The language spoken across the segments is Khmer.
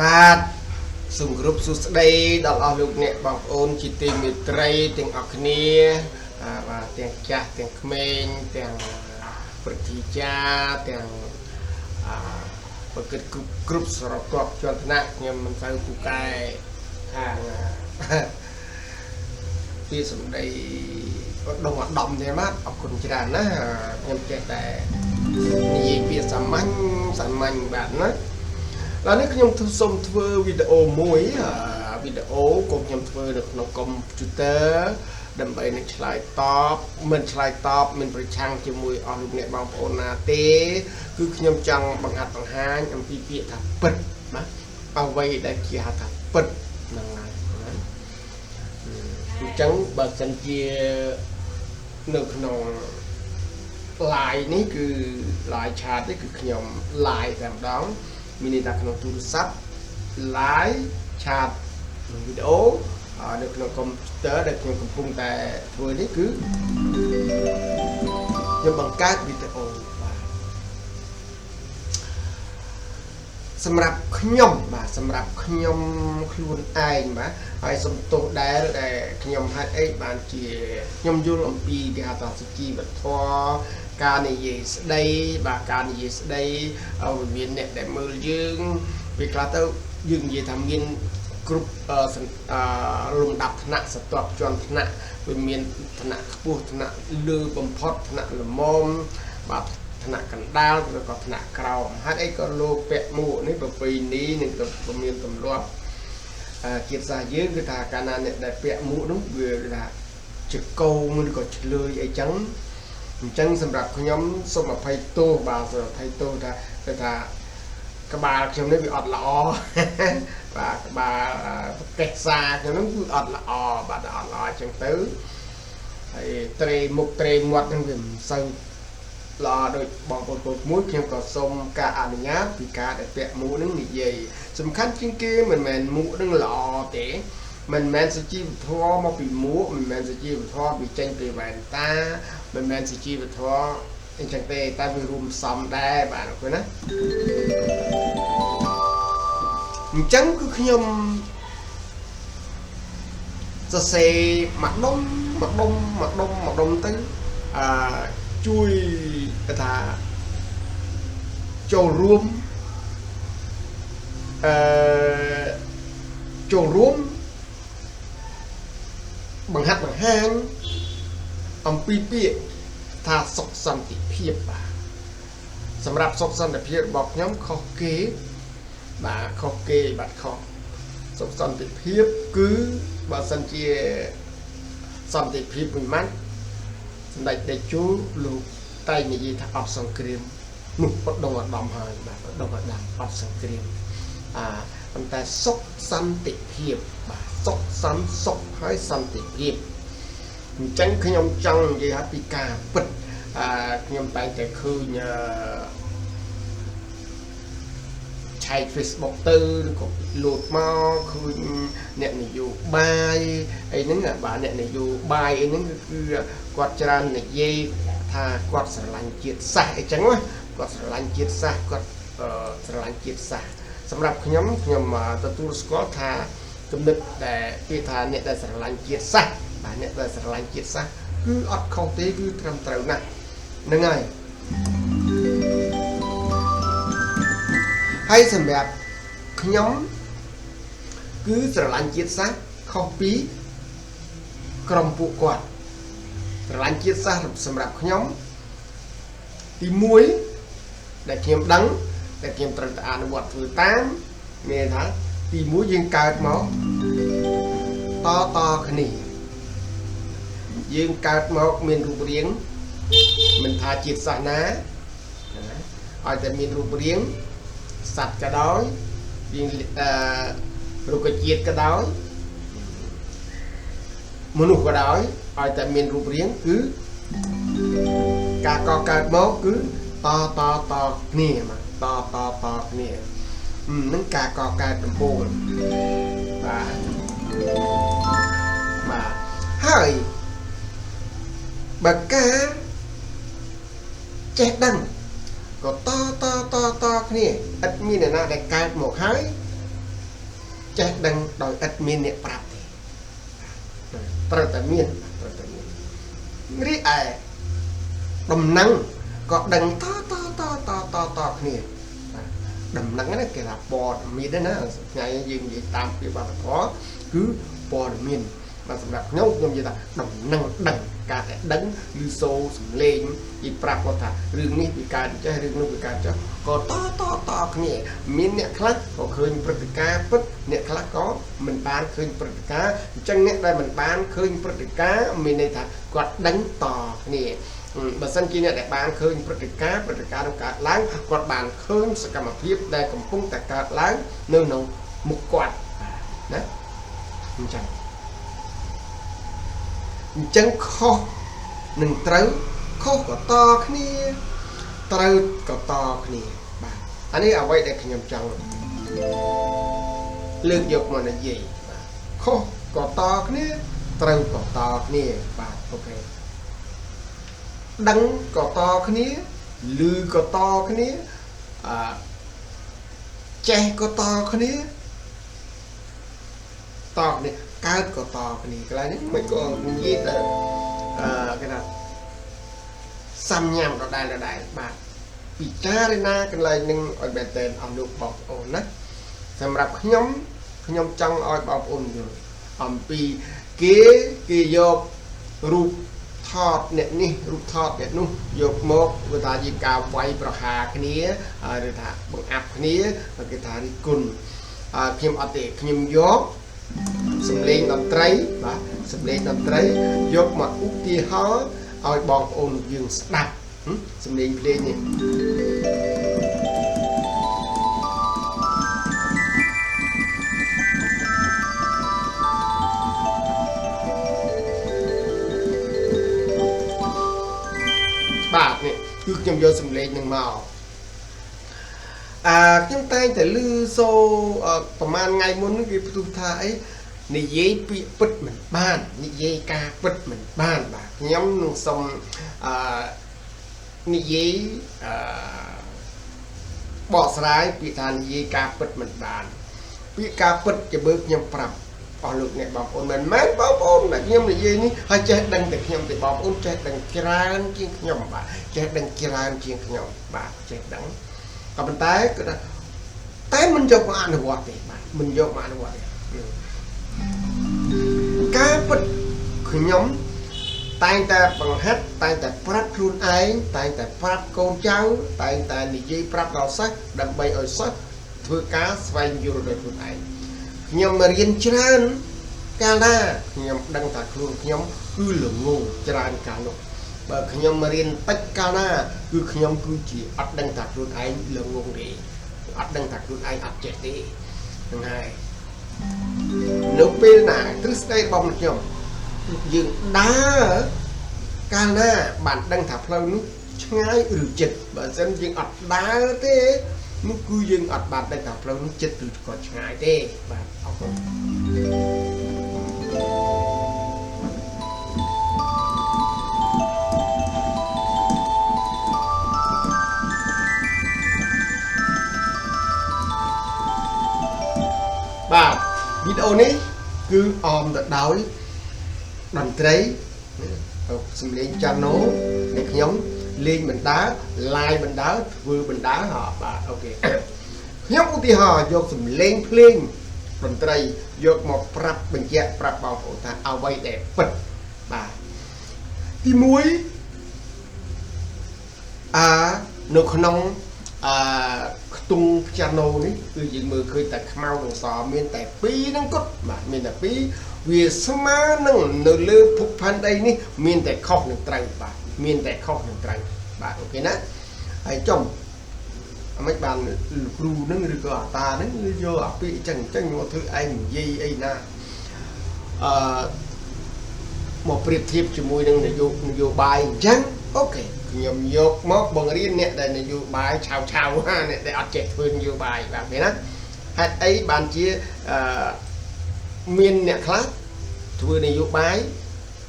បាទសូមគោរពសួស្តីដល់អស់លោកអ្នកបងប្អូនជាទីមេត្រីទាំងអស់គ្នាបាទទាំងចាស់ទាំងក្មេងទាំងព្រឹទ្ធាចារ្យទាំងប្រកឹកគ្រប់ស្រទាប់ជាន់ថ្នាក់ខ្ញុំមិនសូវពូកែខាងពីសម្ដីដងអាដាមទេបាទអរគុណច្រើនណាខ្ញុំចេះតែនិយាយពាក្យសាមញ្ញបាទណាឥឡូវនេះខ្ញុំសូមធ្វើវីដេអូមួយវីដេអូក៏ខ្ញុំធ្វើនៅក្នុងកុំព្យូទ័រដើម្បីនឹងឆ្លើយតបមិនឆ្លើយតបមិនប្រឆាំងជាមួយអស់លោកអ្នកបងប្អូនណាទេគឺខ្ញុំចង់បង្ហាត់បង្ហាញអំពីពាក្យថាពិតណាអ្វីដែលគេហៅថាពិតហ្នឹងហើយណាអញ្ចឹងបើសិនជានៅក្នុង live នេះគឺ live chat នេះគឺខ្ញុំ live តែម្ដងមានន័យថាក្នុងទូរស័ព្ទ live chat វីដេអូនៅក្នុងកុំព្យូទ័រដែលខ្ញុំកំពុងតែធ្វើនេះគឺខ្ញុំបង្កើតវីដេអូបាទសម្រាប់ខ្ញុំបាទសម្រាប់ខ្ញុំខ្លួនឯងបាទហើយសំទោសដែលខ្ញុំហេតុអីបានជាខ្ញុំយល់អំពីគេហៅថាសុជីវធម៌ការនិយាយស្ដីបាទការនិយាយស្ដីមានអ្នកដែលមើលយើងវាខ្លះទៅយើងនិយាយថាមានគ្រប់លំដាប់ថ្នាក់ស្ទាប់ជាន់ថ្នាក់វាមានថ្នាក់ខ្ពស់ថ្នាក់លើបំផុតថ្នាក់ល្មមបាទថ្នាក់កណ្ដាលឬក៏ថ្នាក់ក្រោមហេតុអីក៏លោកពាក់មួកនេះប្រពៃណីនឹងក៏មានទម្លាប់ជាតិសាសន៍យើងគឺថាកាលណាអ្នកដែលពាក់មួកនោះវាថាជាកោងឬក៏ឆ្លើយអីចឹងអញ្ចឹងសម្រាប់ខ្ញុំសូមអភ័យទោសបាទសូមអភ័យទោសថាក្បាលខ្ញុំនេះវាអត់ល្អបាទក្បាលប្រកេះសាខ្ញុំនោះគឺអត់ល្អបាទអត់ល្អអញ្ចឹងទៅហើយត្រេមុខត្រេមាត់នឹងវាមិនសូវល្អដូចបងប្អូនមួយខ្ញុំក៏សូមការអនុញ្ញាតពីការដែលពាក់មួកនឹងនិយាយសំខាន់ជាងគេមិនមែនមួកនឹងល្អទេមិនមែនសុជីវធម៌មកពីមួកមិនមែនសុជីវធម៌ពីចេញពីវ៉ែនតាមិនមែនសុជីវធម៌អញ្ចឹងទេតែវារួមផ្សំដែរបាទអរគុណណាអញ្ចឹងគឺខ្ញុំសរសេរម្ដុំទៅជួយថាចូលរួមបង្ហាត់បង្ហាញអំពីពាក្យថាសុខសន្តិភាពបាទសម្រាប់សុខសន្តិភាពរបស់ខ្ញុំខុសគេបាទខុសគេបាទខុសសុខសន្តិភាពគឺបើសិនជាសន្តិភាពមួយម៉ាត់សម្ដេចតេជោលោកតែនិយាយថាអត់សង្គ្រាមនោះបដងអាដាមហើយបាទបដងអាដាមអត់សង្គ្រាមប៉ុន្តែសុខសន្តិភាពបាទសុខហើយសន្តិភាពអញ្ចឹងខ្ញុំចង់និយាយពីការពិតខ្ញុំតែងតែឃើញឆែក Facebook ទៅឬក៏លោតមកឃើញអ្នកនយោបាយអីហ្នឹងបាទអ្នកនយោបាយអីហ្នឹងគឺគាត់ច្រើននិយាយថាគាត់ស្រឡាញ់ជាតិសាសន៍អីចឹងណាគាត់ស្រឡាញ់ជាតិសាសន៍គាត់ស្រឡាញ់ជាតិសាសន៍សម្រាប់ខ្ញុំទទួលស្គាល់ថាគំនិតដែលគេថាអ្នកដែលស្រឡាញ់ជាតិសាសន៍បាទអ្នកដែលស្រឡាញ់ជាតិសាសន៍គឺអត់ខុសទេគឺត្រឹមត្រូវណាស់ហ្នឹងហើយសម្រាប់ខ្ញុំគឺស្រឡាញ់ជាតិសាសន៍ខុសពីក្រុមពួកគាត់ស្រឡាញ់ជាតិសាសន៍សម្រាប់ខ្ញុំទី1ដែលខ្ញុំដឹងដែលខ្ញុំត្រូវតែអនុវត្តធ្វើតាមមានថាទី1យើងកើតមកតគ្នាយើងកើតមកមានរូបរាងមិនថាជាតិសាសន៍ណាឲ្យតែមានរូបរាងសត្វក៏ដោយយើងរុក្ខជាតិក៏ដោយមនុស្សក៏ដោយឲ្យតែមានរូបរាងគឺការកកើតមកគឺតគ្នាមកតគ្នានឹងការកកើតដំបូងបាទហើយបើការចេះដឹងក៏តគ្នាឥតមានអ្នកណាដែលកើតមកហើយ ចេះដឹងដោយឥតមានអ្នកប្រាប់ទេត្រូវតែមានរីឯដំណឹងក៏ដឹងតគ្នាដំណឹងហ្នឹងគេថាព័ត៌មានដែរណាថ្ងៃយើងនិយាយតាមពីវប្បធម៌គឺព័ត៌មានបាទសម្រាប់ខ្ញុំនិយាយថាដំណឹងដឹងការតែដឹងឬសូរសំឡេងពីប្រាប់គាត់ថារឿងនេះពីការចេះរឿងនោះពីការចេះក៏តគ្នាមានអ្នកខ្លះក៏ឃើញព្រឹត្តិការណ៍ពិតអ្នកខ្លះក៏មិនបានឃើញព្រឹត្តិការណ៍អញ្ចឹងអ្នកដែលមិនបានឃើញព្រឹត្តិការណ៍មានន័យថាគាត់ដឹងតគ្នាបើសិនជាអ្នកដែលបានឃើញព្រឹត្តិការណ៍នោះកើតឡើងគាត់បានឃើញសកម្មភាពដែលកំពុងតែកើតឡើងនៅក្នុងមុខគាត់ណាអញ្ចឹងខុសនឹងត្រូវខុសក៏តគ្នាត្រូវក៏តគ្នាបាទអានេះអ្វីដែលខ្ញុំចង់លើកយកមកនិយាយបាទខុសក៏តគ្នាត្រូវក៏តគ្នាបាទអូខេដឹងក៏តគ្នាឮក៏តគ្នាចេះក៏តគ្នាតគ្នាកើតក៏តគ្នាកន្លែងនេះមិនក៏និយាយទៅគេថាសំញាំដដែលបាទពិចារណាកន្លែងនឹងឲ្យមែនតើអស់លោកបងប្អូនណាសម្រាប់ខ្ញុំចង់ឲ្យបងប្អូនយល់អំពីគេយករូបថតអ្នកនេះរូបថតអ្នកនោះយកមកគេថាជាការវាយប្រហារគ្នាឬថាបង្អាប់គ្នាគេថារិះគន់ខ្ញុំអត់ទេខ្ញុំយកសំឡេងតន្ត្រីបាទសំឡេងតន្ត្រីយកមកឧទាហរណ៍ឲ្យបងប្អូនយើងស្ដាប់សំឡេងភ្លេងនេះបាទនេះគឺខ្ញុំយកសំឡេងនឹងមកខ្ញុំតែងតែឮសូប្រហែលថ្ងៃមុនគេផ្ទុះថាអីនិយាយពាក្យពិតមិនបាននិយាយការពិតមិនបានបាទខ្ញុំនឹងសុំនិយាយបកស្រាយពាក្យថានិយាយការពិតមិនបានពាក្យការពិតជាបើខ្ញុំប្រាប់អស់លោកអ្នកបងប្អូនមិនមែនបងប្អូនដែលខ្ញុំនិយាយនេះហើយចេះដឹងតែខ្ញុំទេបងប្អូនចេះដឹងច្រើនជាងខ្ញុំបាទចេះដឹងច្រើនជាងខ្ញុំបាទចេះដឹងក៏ប៉ុន្តែគឺថាតែមិនយកមកអនុវត្តទេបាទមិនយកមកអនុវត្តទេការពិតខ្ញុំតែងតែបង្ហាត់តែងតែប្រាប់ខ្លួនឯងតែងតែប្រាប់កូនចៅតែងតែនិយាយប្រាប់ដល់សិស្សដើម្បីឲ្យសិស្សធ្វើការស្វែងយល់ដោយខ្លួនឯងខ្ញុំរៀនច្រើនកាលណាខ្ញុំដឹងថាខ្លួនខ្ញុំគឺល្ងងច្រើនកាលនោះបើខ្ញុំរៀនតិចកាលណាគឺខ្ញុំគឺជាអត់ដឹងថាខ្លួនឯងល្ងងទេអត់ដឹងថាខ្លួនឯងអត់ចេះទេហ្នឹងហើយនៅពេលណាទ្រឹស្ដីរបស់ខ្ញុំយើងដើរកាលណាបានដឹងថាផ្លូវនោះឆ្ងាយឬជិតបើមិនយើងអត់ដើរទេនោះគឺយើងអត់បានដឹងថាផ្លូវនោះជិតឬក៏ឆ្ងាយទេបាទអរគុណបាទវីដេអូនេះគឺអមទៅដោយតន្ត្រីសំឡេងចាណូដែលខ្ញុំលេងបណ្ដាឡាយបណ្ដាធ្វើបណ្ដាបាទអូខេខ្ញុំឧទាហរណ៍យកសំឡេងភ្លេងតន្ត្រីយកមកប្រាប់បញ្ជាក់ប្រាប់បងប្អូនថាអ្វីដែលពិតបាទទី1នៅក្នុងខ្ទង់ព្យ៉ាណូនេះគឺយើងមើលឃើញតែខ្មៅនិងសមានតែ2ហ្នឹងគត់បាទមានតែ2វាស្មើនឹងនៅលើភពផែនដីនេះមានតែខុសនឹងត្រូវបាទមានតែខុសនឹងត្រូវបាទអូខេណាហើយចំអាមិនបានគ្រូហ្នឹងឬក៏អាតាហ្នឹងយកអាពាក្យអញ្ចឹងមកធ្វើឯងនិយាយអីណាមកប្រៀបធៀបជាមួយនឹងនយោបាយអញ្ចឹងអូខេខ្ញុំយកមកបង្រៀនអ្នកដែលនយោបាយឆាវអ្នកដែលអត់ចេះធ្វើនយោបាយបាទឃើញណាហេតុអីបានជាមានអ្នកខ្លះធ្វើនយោបាយ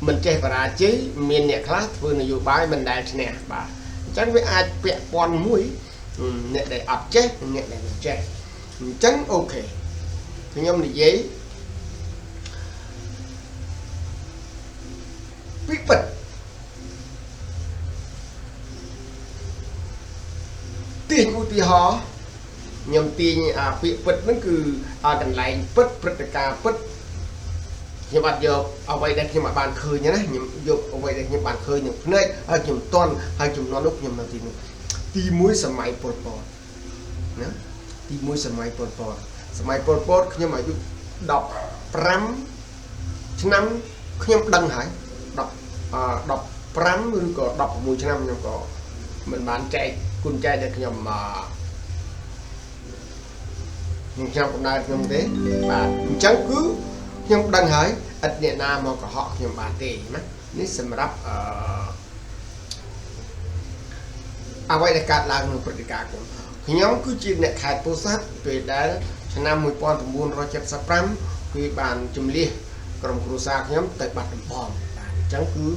មិនចេះបរាជ័យមានអ្នកខ្លះធ្វើនយោបាយមិនដែលឈ្នះបាទអញ្ចឹងវាអាចពាក់ព័ន្ធមួយអ្នកដែលអត់ចេះអ្នកដែលមិនចេះអញ្ចឹងអូខេ ខ្ញុំនិយាយពីពិតទាញឧទាហរណ៍ខ្ញុំទាញពាក្យពិតហ្នឹងគឺកន្លែងពិតព្រឹត្តិការណ៍ពិតខ្ញុំអត់យកអ្វីដែលខ្ញុំអត់បានឃើញណាខ្ញុំយកអ្វីដែលខ្ញុំបានឃើញនឹងភ្នែកហើយខ្ញុំតន់ហើយចំនួននោះខ្ញុំនៅទីនោះទី1សម័យប៉ុលពតណាទី1សម័យប៉ុលពតខ្ញុំអាយុ15ឆ្នាំខ្ញុំដឹងហើយ15ឬក៏16ឆ្នាំខ្ញុំក៏មិនបានចែកគុណចែកដែលខ្ញុំខ្ញុំកំណើតខ្ញុំទេបាទអញ្ចឹងគឺខ្ញុំដឹងហើយឥតអ្នកណាមកកុហកខ្ញុំបានទេណានេះសម្រាប់អ្វីដែលកើតឡើងក្នុងព្រឹត្តិការណ៍ខ្ញុំគឺជាអ្នកខេត្តពោធិ៍សាត់ពេលដែលឆ្នាំ1975គឺបានជំលះក្រុមគ្រួសារខ្ញុំទៅបាត់ដំបងបាទអញ្ចឹងគឺ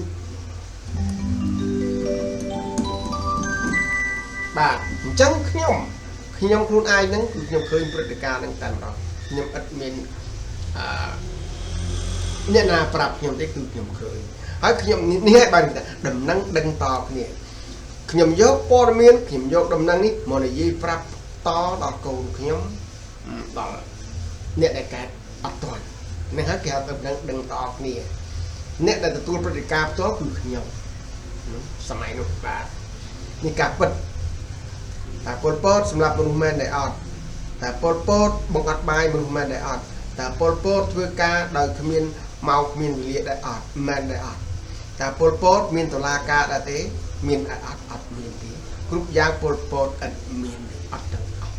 បាទអញ្ចឹងខ្ញុំខ្លួនឯងហ្នឹងគឺខ្ញុំឃើញព្រឹត្តិការណ៍ហ្នឹងតែម្ដងខ្ញុំឥតមានអ្នកណាប្រាប់ខ្ញុំទេគឺខ្ញុំឃើញហើយខ្ញុំនេះឲ្យបានដំណឹងដឹងតគ្នាខ្ញុំយកព័ត៌មានខ្ញុំយកដំណឹងនេះមកនិយាយប្រាប់តដល់កូនខ្ញុំដល់អ្នកដែលកើតអត់ទាន់នឹងហើយគេហៅដំណឹងដឹងតគ្នាអ្នកដែលទទួលព្រឹត្តិការណ៍ផ្ទាល់គឺខ្ញុំសម័យនោះបាទនេះការពិតតែប៉ុលពតសម្រាប់មនុស្សមែនដែរអត់តែប៉ុលពតបង្អត់បាយមនុស្សមែនដែរអត់តែប៉ុលពតធ្វើការដោយគ្មានមកគ្មានវេលាដែរអត់មែនដែរអត់តែប៉ុលពតមានតុលាការដែរទេមានអត់មានទេគ្រប់យ៉ាងប៉ុលពតអត់មានអត់ទាំងអស់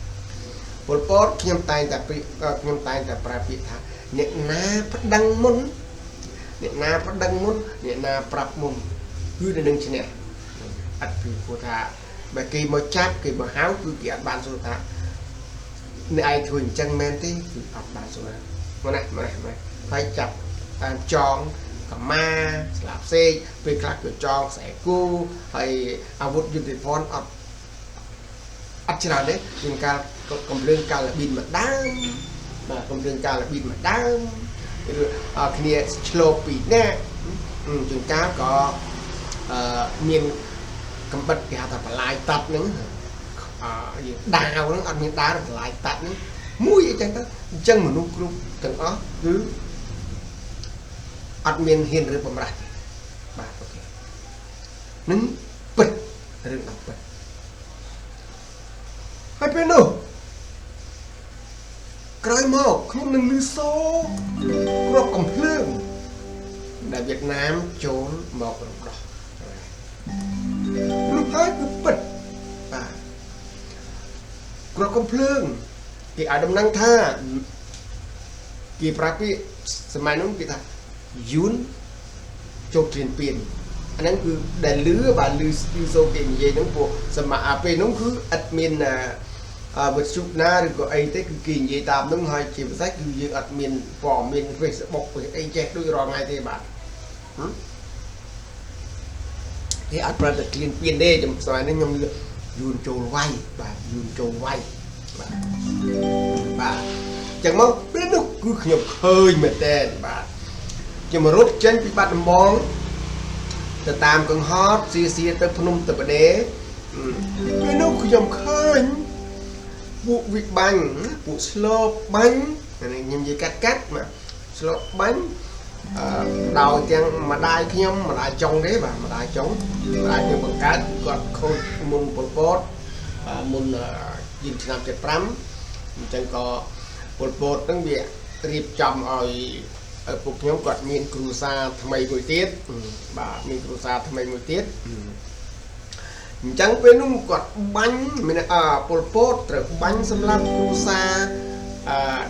ប៉ុលពតខ្ញុំតែងតែប្រើពាក្យថាអ្នកណាប្តឹងមុនអ្នកណាប្តឹងមុនអ្នកណាប្រាប់មុនគឺនឹងឈ្នះអត់ពីព្រោះថាបើគេមកចាប់គេមកហៅគឺគេអត់បានសួរថាអ្នកឯងធ្វើអញ្ចឹងមែនទេគឺអត់បានសួរមកណាហើយចាប់តាមចងកម្មាស្លាបសេកពេលខ្លះគឺចងខ្សែគូហើយអាវុធយុទ្ធភ័ណ្ឌអត់ច្រើនទេជាងការកំភ្លើងកាឡាប៊ីនមួយដើមបាទកំភ្លើងកាឡាប៊ីនមួយដើមឬគ្នាឆ្លូបពីរនាក់ជាងការក៏មានកំបិតគេហៅថាបន្លាយតាត់ហ្នឹងដាវហ្នឹងអត់មានដាវបន្លាយតាត់ហ្នឹងមួយអីចឹងទៅអញ្ចឹងមនុស្សគ្រប់ទាំងអស់គឺអត់មានហ៊ានឬបំរាស់ទេបាទអូខេនឹងពិតរឿងអត់ពិតហើយពេលនោះក្រោយមកខ្ញុំនឹងលឺសូរកកំភ្លើងដែលវៀតណាមចូលមករំដោះនោះហើយគឺពិតបាទក្រកកំភ្លើងគេឲ្យដំណឹងថាគេប្រាប់ពីសម័យនោះគេថាយូនចូលត្រៀនពៀនអាហ្នឹងគឺដែលលឺបាទលឺសូគេនិយាយហ្នឹងពួកសម័យពេលនោះគឺអត់មានវិទ្យុណាឬក៏អីទេគឺគេនិយាយតាមហ្នឹងហើយជាពិសេសគឺយើងអត់មានព័ត៌មាន Facebook អីចេះដូចរាល់ថ្ងៃទេបាទគេអត់ប្រតិគ្លៀនពៀនទេចំស្វ័យនេះខ្ញុំយូនចូលវាយបាទយូនចូលវាយបាទចឹងមកពេលនោះគឺខ្ញុំឃើញមែនតើបាទខ្ញុំរត់ចេញពីបាត់ដំបងទៅតាមកង្ហតសៀទៅភ្នំតបដេពេលនោះខ្ញុំឃើញពួកវិបាញ់ពួកស្លបបាញ់ខ្ញុំនិយាយកាត់បាទស្លបបាញ់ដោយទាំងម្ដាយខ្ញុំម្ដាយចុងទេបាទម្ដាយចុងម្ដាយខ្ញុំបង្កើតគាត់ខូចមុនប៉ុលពតមុនជាឆ្នាំ75អញ្ចឹងក៏ប៉ុលពតហ្នឹងវារៀបចំឲ្យពួកខ្ញុំគាត់មានគ្រួសារថ្មីមួយទៀតបាទមានគ្រួសារថ្មីមួយទៀតអញ្ចឹងពេលនោះគាត់បាញ់មានប៉ុលពតត្រូវបាញ់សម្រាប់គ្រួសារ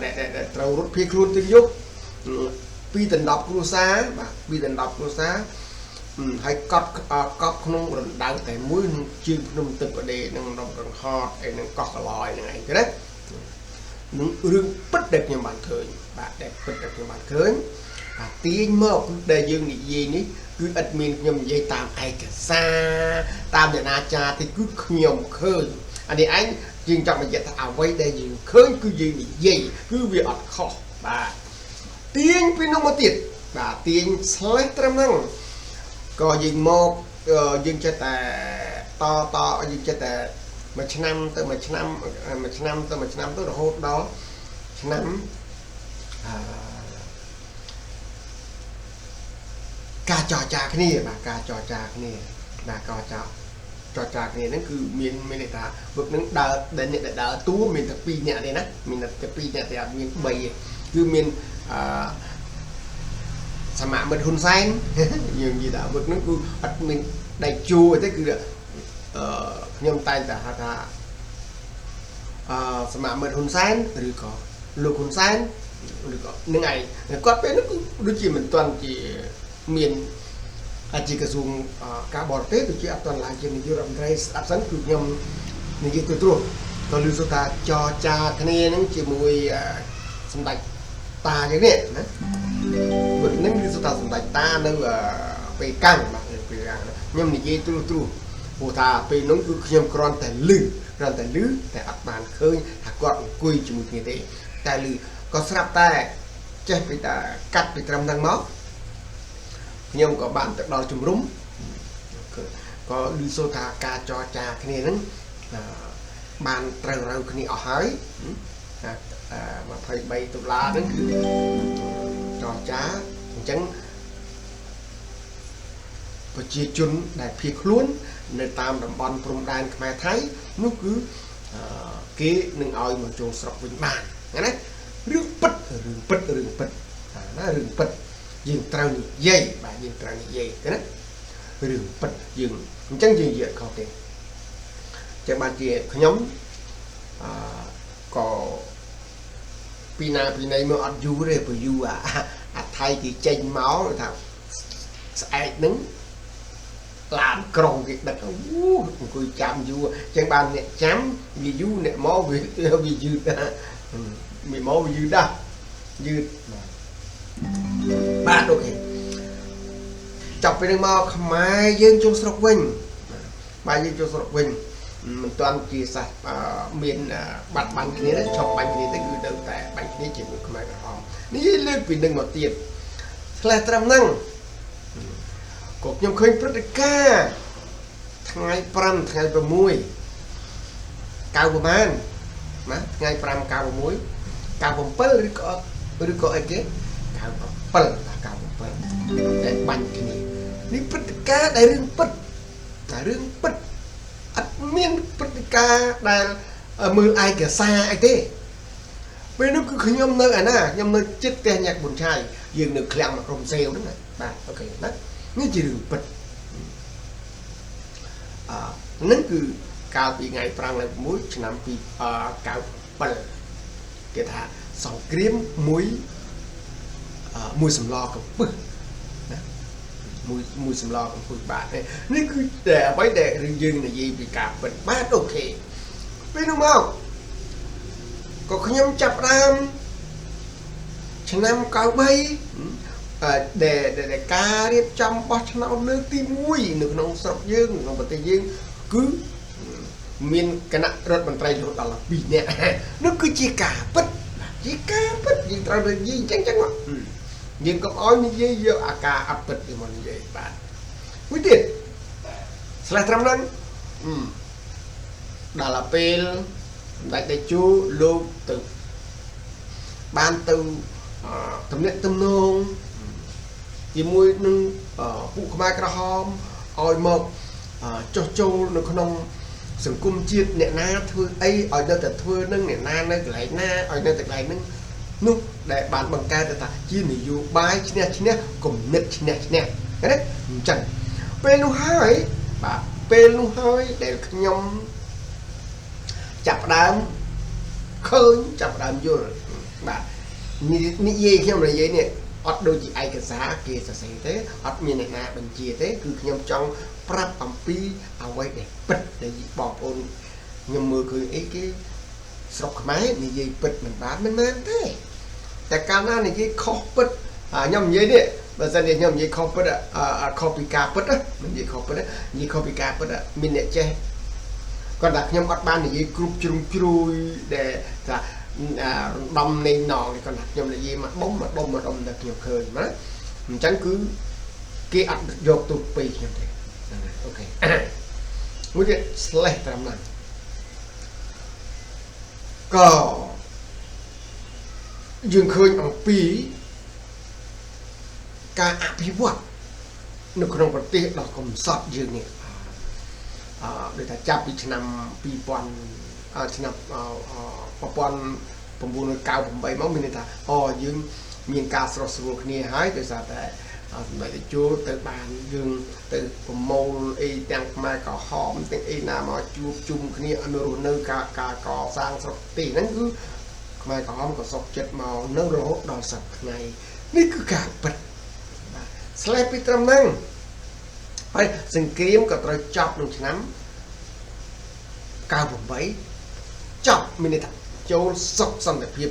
ដែលត្រូវរត់ភៀសខ្លួនទៅយក2ដល់10គ្រួសារបាទ2ដល់10គ្រួសារហើយកប់ក្នុងរណ្ដៅតែមួយនឹងជើងភ្នំទឹកបដេនឹងរំរងហតអីនឹងកោះកឡយហ្នឹងឯងទេណានឹងរឿងពិតដែលខ្ញុំបានឃើញបាទដែលពិតដែលខ្ញុំបានឃើញបាទទាញមកដែលយើងនិយាយនេះគឺឥតមានខ្ញុំនិយាយតាមឯកសារតាមអ្នកណាចាទេគឺខ្ញុំឃើញអានេះឯង dương trong mà dạy ta quay đây dương khơi cứ gì gì cứ việc ọt khó bà tiếng với nó mà tiệt bà tiếng slấy trăm năng có dương một dương cho ta to dương cho ta mà năm tới mà năm tới là hốt đó năm ca trò trà cái này bà ca trò trà cái này bà trò trà cái này nó cứ miền miền này ta vực nó đờ đến nhận đờ tú miền tập pi nhẹ đây nè miền tập pi nhẹ thì miền bầy cứ miền sa mạc mình hôn xanh nhiều gì đó vực nó cứ bắt mình đầy chua thế cứ nhom tay ta ha sa mạc mình hôn xanh rồi có lục hôn xanh rồi có những ngày có bé nó cứ đôi chỉ mình toàn chỉ miền chỉ cái dùng cá bò tết thì chỉ toàn là trên những dòng ray áp sẵn cực nhom những cái tuổi còn lưu số ta cho cha cái này nó chỉ mùi sâm đạch ta như thế này bởi nó lưu số ta sâm đạch ta nó về căng mà nhom những cái tuổi hồ ta về nó cứ nhom còn tại lư tại áp bàn khơi hạt gọt quỳ chỉ một như thế tại lư có sắp ta chết bị ta cắt bị trầm năng máu nhưng có bạn tự đo chùm rúng có lưu số thà ca cho cha cái này nó bàn trầu rau cái này ở hái mà thầy bay tụi la đến cho cha chẳng và chia chun đại phiệt luôn nơi tam đồng bon prom đan khai thái nó cứ kế nâng oi mà trồng sọc vinh bàn nghe đấy rừng pất nó rừng pất dương trao nhị dây bà dương trao nhị dây cái đấy rừng pất dương chẳng dương diện không tiền chẳng bạn chị nhóm có pi này mà ăn du rồi bởi du thay thì chênh máu rồi thằng ai đứng làm còng cái đặt cười chạm du chẳng bạn nè chám vì du nè máu vì dư vì máu vì dư đó dư ba đôi chọc về đường mò không ai dương trong sọc vinh bài dương trong sọc vinh mình toàn chia sẻ miền bạch bánh kia đấy chọc bánh kia tới cứ đầu tại bánh kia chỉ một không ai cả hòm ní lên vì đừng một tiền là trầm năng cuộc nhom khơi rất ca ngày pram ngày bờ muối cao bờ man má ngày pram cao bờ muối cao bờ pơ rồi có ai kia cao bờ pơ là cao bờ pơ để bánh kia ní rất ca đại rương bứt miên bứt ca đại mưa ai kẻ xa ai thế bên nó cứ nhom nơi à na nhom nơi chết te nhạc buồn trai dừng được khèm mà không xèo đúng này ba ok đó nó chỉ đường bật nó cứ cao bị ngày prang lại muối năm bị cao bật cái thà sòng kiếm muối sầm lo cũng bự muối sầm lo cũng bự bạn này nó cứ để bấy để dừng là gì bị cả bật bát ok biết đúng không có nhom chập ram năm cao bay để ca điệp trong bao năm nước tim mũi nước nông sọc dương nông bờ tây dương cứ miền cái nặng rất bằng tay rồi đó là bị nè nó cứ chỉ cả bất gì tao được gì chắc mà nhưng có nói như vậy giờ ca áp bật thì mình vậy bạn quý tiền là trăm năm đó là pel đại chú lô từ ban từ tầm nét tâm nông thì mùi nâng phụ mai cả hòm oi mộc cho châu nó không sừng cung chiết nè na thưa ấy ở đây thật thưa nâng nè na nơi lại na ở đây thật lại nâng nung để bạn bằng ca để ta chia nỉ dù bài chi nè cùng nứt chi nè cái đấy chẳng pelu hai bà pelu hai để nhom chập đám khơi chập đám vô rồi bà ní gì khi mà vậy nè ọt đôi chị ai cái giá kia sẽ thế ọt miền này na bên chia thế cứ nhom trong prap pam pi ao quay để bật để bỏ ôn nhom mưa cười ấy cái sọc máy như gì bật mình bán mình mang thếแต่การนั้นนี่คอปดย่อมเยอะเนี่ยบางทีย่อมเยอะคอปดคอปิกาปดนะมันเยอะคอปดนะยี่คอปิกาปดมินเนี่ยเจ còn đặt nhom bắt ban thì group chung chui để là đâm nên nọ thì còn đặt nhom là gì mà bông đặt nhiều khơi mà chẳng cứ cái ăn dọc tụ pi như thế ok muốn cái slide làm này có dương khơi ông pi ca áp hiệp vật nó không có tiết đó cũng sót dương này để ta chắp đi năm pi pon năm ponผมบุญกาวผมใบมะมีนี่ท่ายืมมีการสระสรุปนี่หายแต่สาแต่หมายถึงจูแต่บานยืมแต่ผมมองไอ้แตงมาก่อหอมแต่ไอ้น้ำมาจูบจุ่มนี่อนุรุณเนื้อกาก่อสร้างสตินั่นคือมาก่อหอมก่อสกเจ็ดมอเนื้อโรคดอกสับไงนี่คือการปิดสไลด์ไปตรำนั่งไปสิ่งเกรียมกับเราจับหนึ่งชั้นกาวผมใบจับมีนี่ท่าโจสกสันแต่เพียบ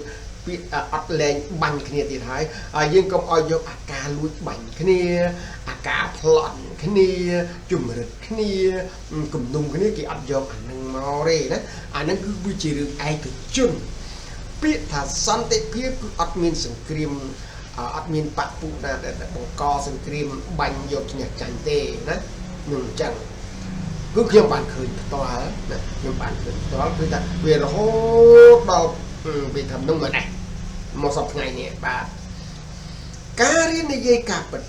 อัดแรงบังขณีตีท้ายยังก็เอายกอาการลุยบังขณีอาการพลอนขณีจุ่มรึขณีกลุ่มนุ่มขณีกี่อัดยกอันนึงมาเร่นะอันนั้นคือวิจิตรไอถึงจุนเปียถ้าสันแต่เพียบคืออัดมีนสังเกตอัดมีนปักปุนะแต่บกอสังเกตบังยกเนี่ยจันเตนะหนึ่งจังcứ khi bạn khởi tòa nhưng bạn khởi tòaคือแต่เวลาโหเราไปทำน้ำมันnày một sập ngày nè bà cá đi này dây cạp bật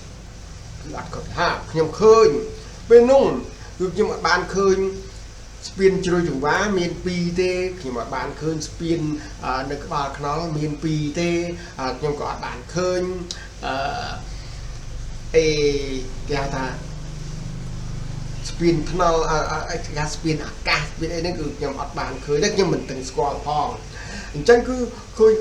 lọt cột ha nhom khơi bên nung cứ nhưng mà bạn khơi spin chơi dùng vá miền pt khi mà bạn khơi spin được bà nó miền pt nhưng có bạn khơi cái ta spin tunnel gas spin gas spin ấy nó cứ nhầm ọt bàn khơi đấy nhưng mình từng squat phong chẳng cứ khơi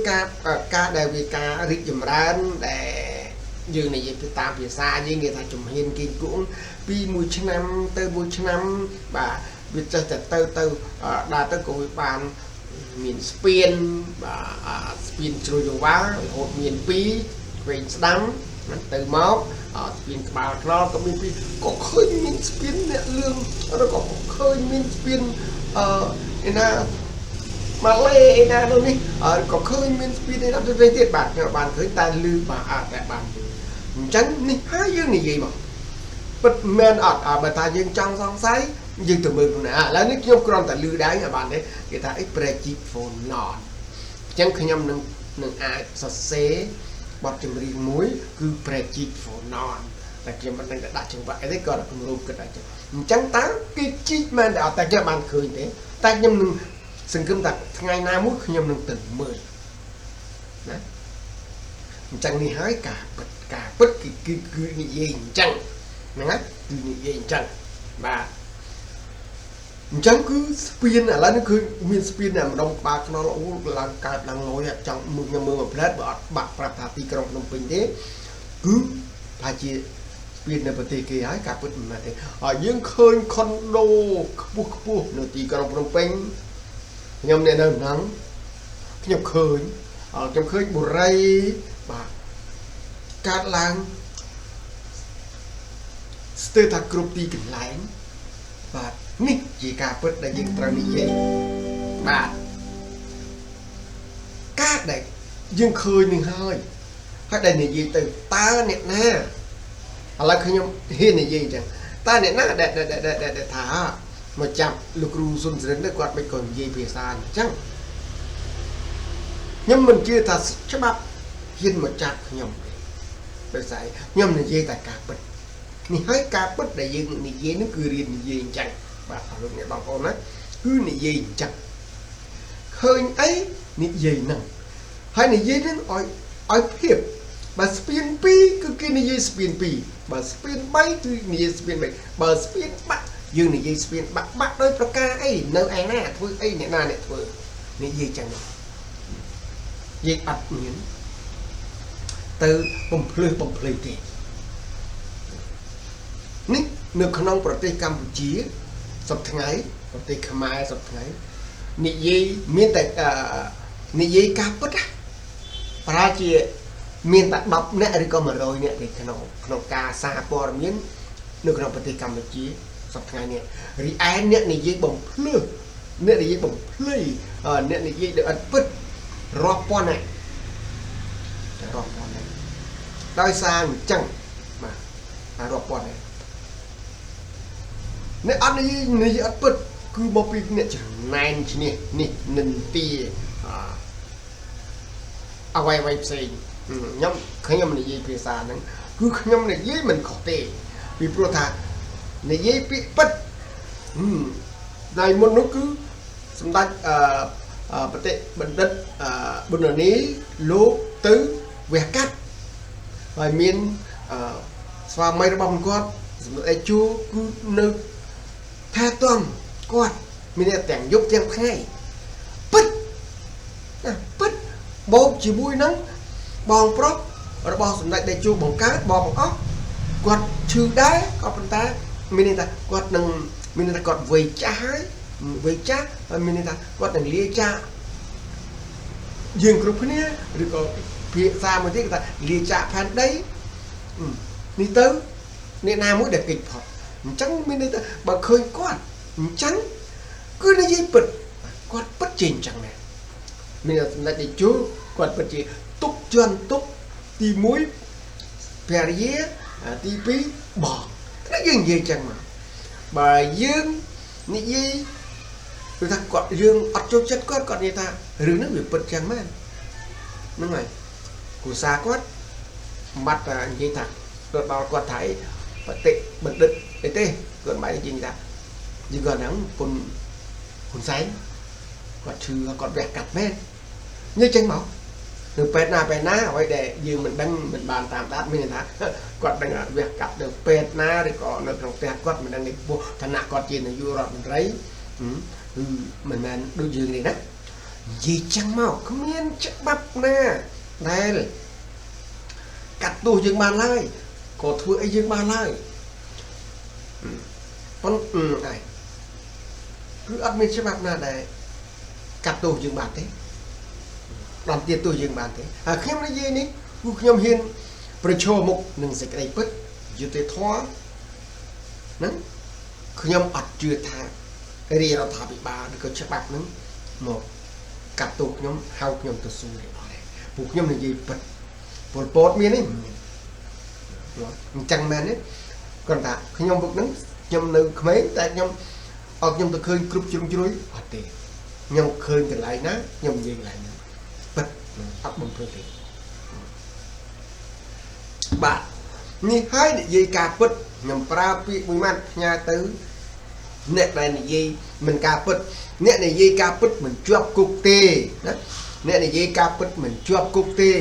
ca đại vì ca rít chùm rán để dương này về tam phía xa với người ta chùm hiên kinh cũng pi mùi năm tơ mùi năm và việc cho tơ đa tơ của bàn miền spin và spin trôi dùng quá hột miền pi về đắng từ máu spin bao nó có miền có khơi miền spin nè lương nó có khơi miền spin na mà lê na đâu đi có khơi miền spin này làm cho về tiết bạc nhưng bạn khơi tài lư mà tại bạn tránh đi hai dương này gì mà bật men bà ta dương trong song sấy dương từ mười nè là nước nhôm còn tài lư đá nhà bạn đấy người ta ít prechip phone nọ chẳng khi nhầm nâng ai sạch xế bọt chìm đi muối cứ prechip phone nọ tại khi mình đang đặt chừng vậy đấy còn là cùng rùm cái đại chừng chẳng tá cái chi mà đã tại cho bạn khơi thế ta nhầm nâng sừng cơm đặt ngày nào muốn nhầm nâng từng 10 đấy chẳng đi hái cả bất kỳ cứ như gì chẳng nè cứ như gì chẳng và chẳng cứ spin là nó cứ miền spin này mà đông bạc nó là cả đang nói trong mưa mà plate bạc bạc thà ti trong đông bình thế cứ phải chỉ spin này bật kia hái cả bất mà thế ở những khơi condo bu nửa ti trong đông bình nhom này nắng nắng nhập khơi ở trong khơi bù ray bạc cát lang stê thật group ti kinh lạnh và nít chỉ cả bớt đại diện trao đi vậy và cát đại dương khơi mình hơi hay đại này gì từ ta nè na là khi nhom hiên này gì chẳng ta nè na để thả mà chậm lục ru xuân đến đây quạt bây còn gì về xa chẳng nhưng mình chưa thật chắc bắp hiên một chặt nhom để giải nhom này gì tại cả bớtนี่ให้การปุ๊บได้ยินนี่เย็นนั่นคือเรียนนี่เย็นจังบาดลูกเนี่ยบางคนนะคือนี่เย็นจังเคยไอ้นี่เย็นนั่งให้นี่เย็นนั่นอ้อยเพียบบาสเปียนปีคือกินนี่เย็นสเปียนปีบาสเปียนใบคือนี่เย็นสเปียนใบบาสเปียนบักยืนนี่เย็นสเปียนบักโดยประการไอ้เนื้อไอ้หน้าทั่วไอ้เนี่ยหน้าเนี่ยทั่วนี่เย็นจังเย็นอัดเหมือนtừ bầm phơi kìนี่เนื้อขนมประเทศกัมพูชีสับไงประเทศขมายสับไงนี่ยี่มีแต่นี่ยี่กาปุ๊ดอะปราจีมีแต่ดับเนี่ยหรือก็มาโรยเนี่ยที่ขนมกาซาปอร์มีนเนื้อขนมประเทศกัมพูชีสับไงเนี่ยรีไอเนี่ยนี่ยี่บ่มพลื้ អ្នកនិយាយបំភ្លៃអ្នកនិយាយដោយអត់ពិតរាប់ពាន់ហើយរាប់ពាន់ហើយដោយសារអញ្ចឹងបាទរាប់ពាន់ហើយអ្នកអត់និយាយអត់ពិតគឺមកពីអ្នកចំណែនឈ្នះនេះនិន្ទាអ្វីផ្សេងខ្ញុំនិយាយភាសាហ្នឹងគឺខ្ញុំនិយាយមិនខុសទេពីព្រោះថានិយាយពាក្យពិតដែលមុននោះគឺសម្ដេចបតិបណ្ឌិតប៊ុននីលោកទៅវះកាត់ហើយមានស្វាមីរបស់គាត់សម្ដេចជួគឺនៅថែទាំគាត់មានទាំងយប់ទាំងថ្ងៃពិតពិតបូកជាមួយនឹងបងប្រុសរបស់សម្ដេចតេជោបង្កើតបងអស់គាត់ឈឺដែរក៏ប៉ុន្តែមានន័យថាគាត់នឹងមានន័យថាគាត់វ័យចាស់ហើយវ័យចាស់ហើយមានន័យថាគាត់នឹងលាចាកយើងគ្រប់គ្នាឬក៏ភាសាមួយទៀតគេថាលាចាកផែនដីនេះទៅអ្នកណាមួយដែលគេចផុតអញ្ចឹងមានន័យថាបើឃើញគាត់អញ្ចឹងគឺនិយាយពិតគាត់ពិតជាអញ្ចឹងដែរមានសម្ដេចតេជោគាត់ពិតជាទុកជន់ទុកទី1ភរិយាទី2បងតែយើងនិយាយចឹងមកបើយើងនិយាយគឺថាគាត់យើងអត់ចូលចិត្តគាត់និយាយថារឿងហ្នឹងវាពិតចឹងមែនហ្នឹងហើយគ្រូសាគាត់បាត់និយាយថាគាត់ដល់គាត់ថាអីបតិបណ្ឌិតអីទេគាត់មិននិយាយថាយើងគាត់ហ្នឹងហ៊ុនសែនគាត់ឈឺគាត់វះកាត់មែននិយាយចឹងមកនៅពេទ្យណាអ្វីដែលយើងមិនដឹងមិនបានតាមដានមានថាគាត់ដឹងវះកាត់នៅពេទ្យណាឬក៏នៅក្នុងផ្ទះគាត់មិនដឹងនេះពោះឋានៈគាត់ជានាយករដ្ឋមន្ត្រីគឺមិនមែនដូចយើងនេះណានិយាយចឹងមកគ្មានច្បាប់ណាដែលកាត់ទោសយើងបានឡើយក៏ធ្វើអីយើងបានឡើយប៉ុន្តែគឺអត់មានច្បាប់ណាដែលកាត់ទោសយើងបានទេដល់ទៀតទោះយើងបានទេហើយខ្ញុំនិយាយនេះគឺខ្ញុំហ៊ានប្រឈមមុខនឹងសេចក្តីពិតយុត្តិធម៌ហ្នឹងខ្ញុំអត់ជឿថារាជរដ្ឋាភិបាលឬក៏ច្បាប់ហ្នឹងមកកាត់ទោសខ្ញុំហៅខ្ញុំទៅស៊ូទេអត់ទេពួកខ្ញុំនិយាយពិតពលពតមានទេអញ្ចឹងមែនទេគាត់ថាខ្ញុំពុកហ្នឹងខ្ញុំនៅក្មេងតែខ្ញុំអត់ខ្ញុំទៅឃើញគ្រប់ជ្រុងជ្រោយអត់ទេខ្ញុំឃើញកន្លែងណាខ្ញុំនិយាយកន្លែងហ្នឹងពិតអត់បំភ្លេចទេបាទនេះហើយនិយាយការពិតខ្ញុំប្រើពាក្យមួយម៉ាត់ផ្ញើទៅអ្នកដែលនិយាយមិនការពិតអ្នកនិយាយការពិតមិនជាប់គុកទេណាអ្នកនិយាយការពិតមិនជាប់គុកទេ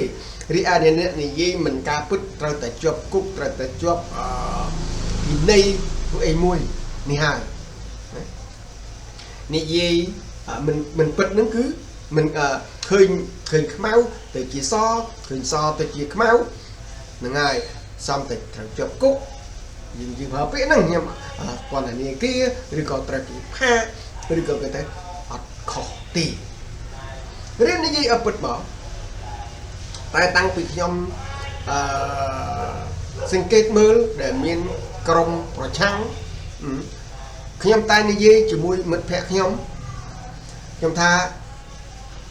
រីឯអ្នកនិយាយមិនការពិតត្រូវតែជាប់គុកត្រូវតែជាប់វិន័យពួកអីមួយនេះហើយនិយាយមិនពិតហ្នឹងគឺមិនឃើញខ្មៅទៅជាសឃើញសទៅជាខ្មៅហ្នឹងហើយសំតែត្រូវជាប់គុកយើងប្រើពាក្យហ្នឹងខ្ញុំពន្ធនាគារឬក៏ត្រូវគេផាកឬក៏គេទៅអត់ខុសទេរៀននិយាយអពិតមកតែតាំងពីខ្ញុំសង្កេតមើលដែលមានក្រុមប្រឆាំងខ្ញុំតែនិយាយជាមួយមិត្តភ័ក្តិខ្ញុំថា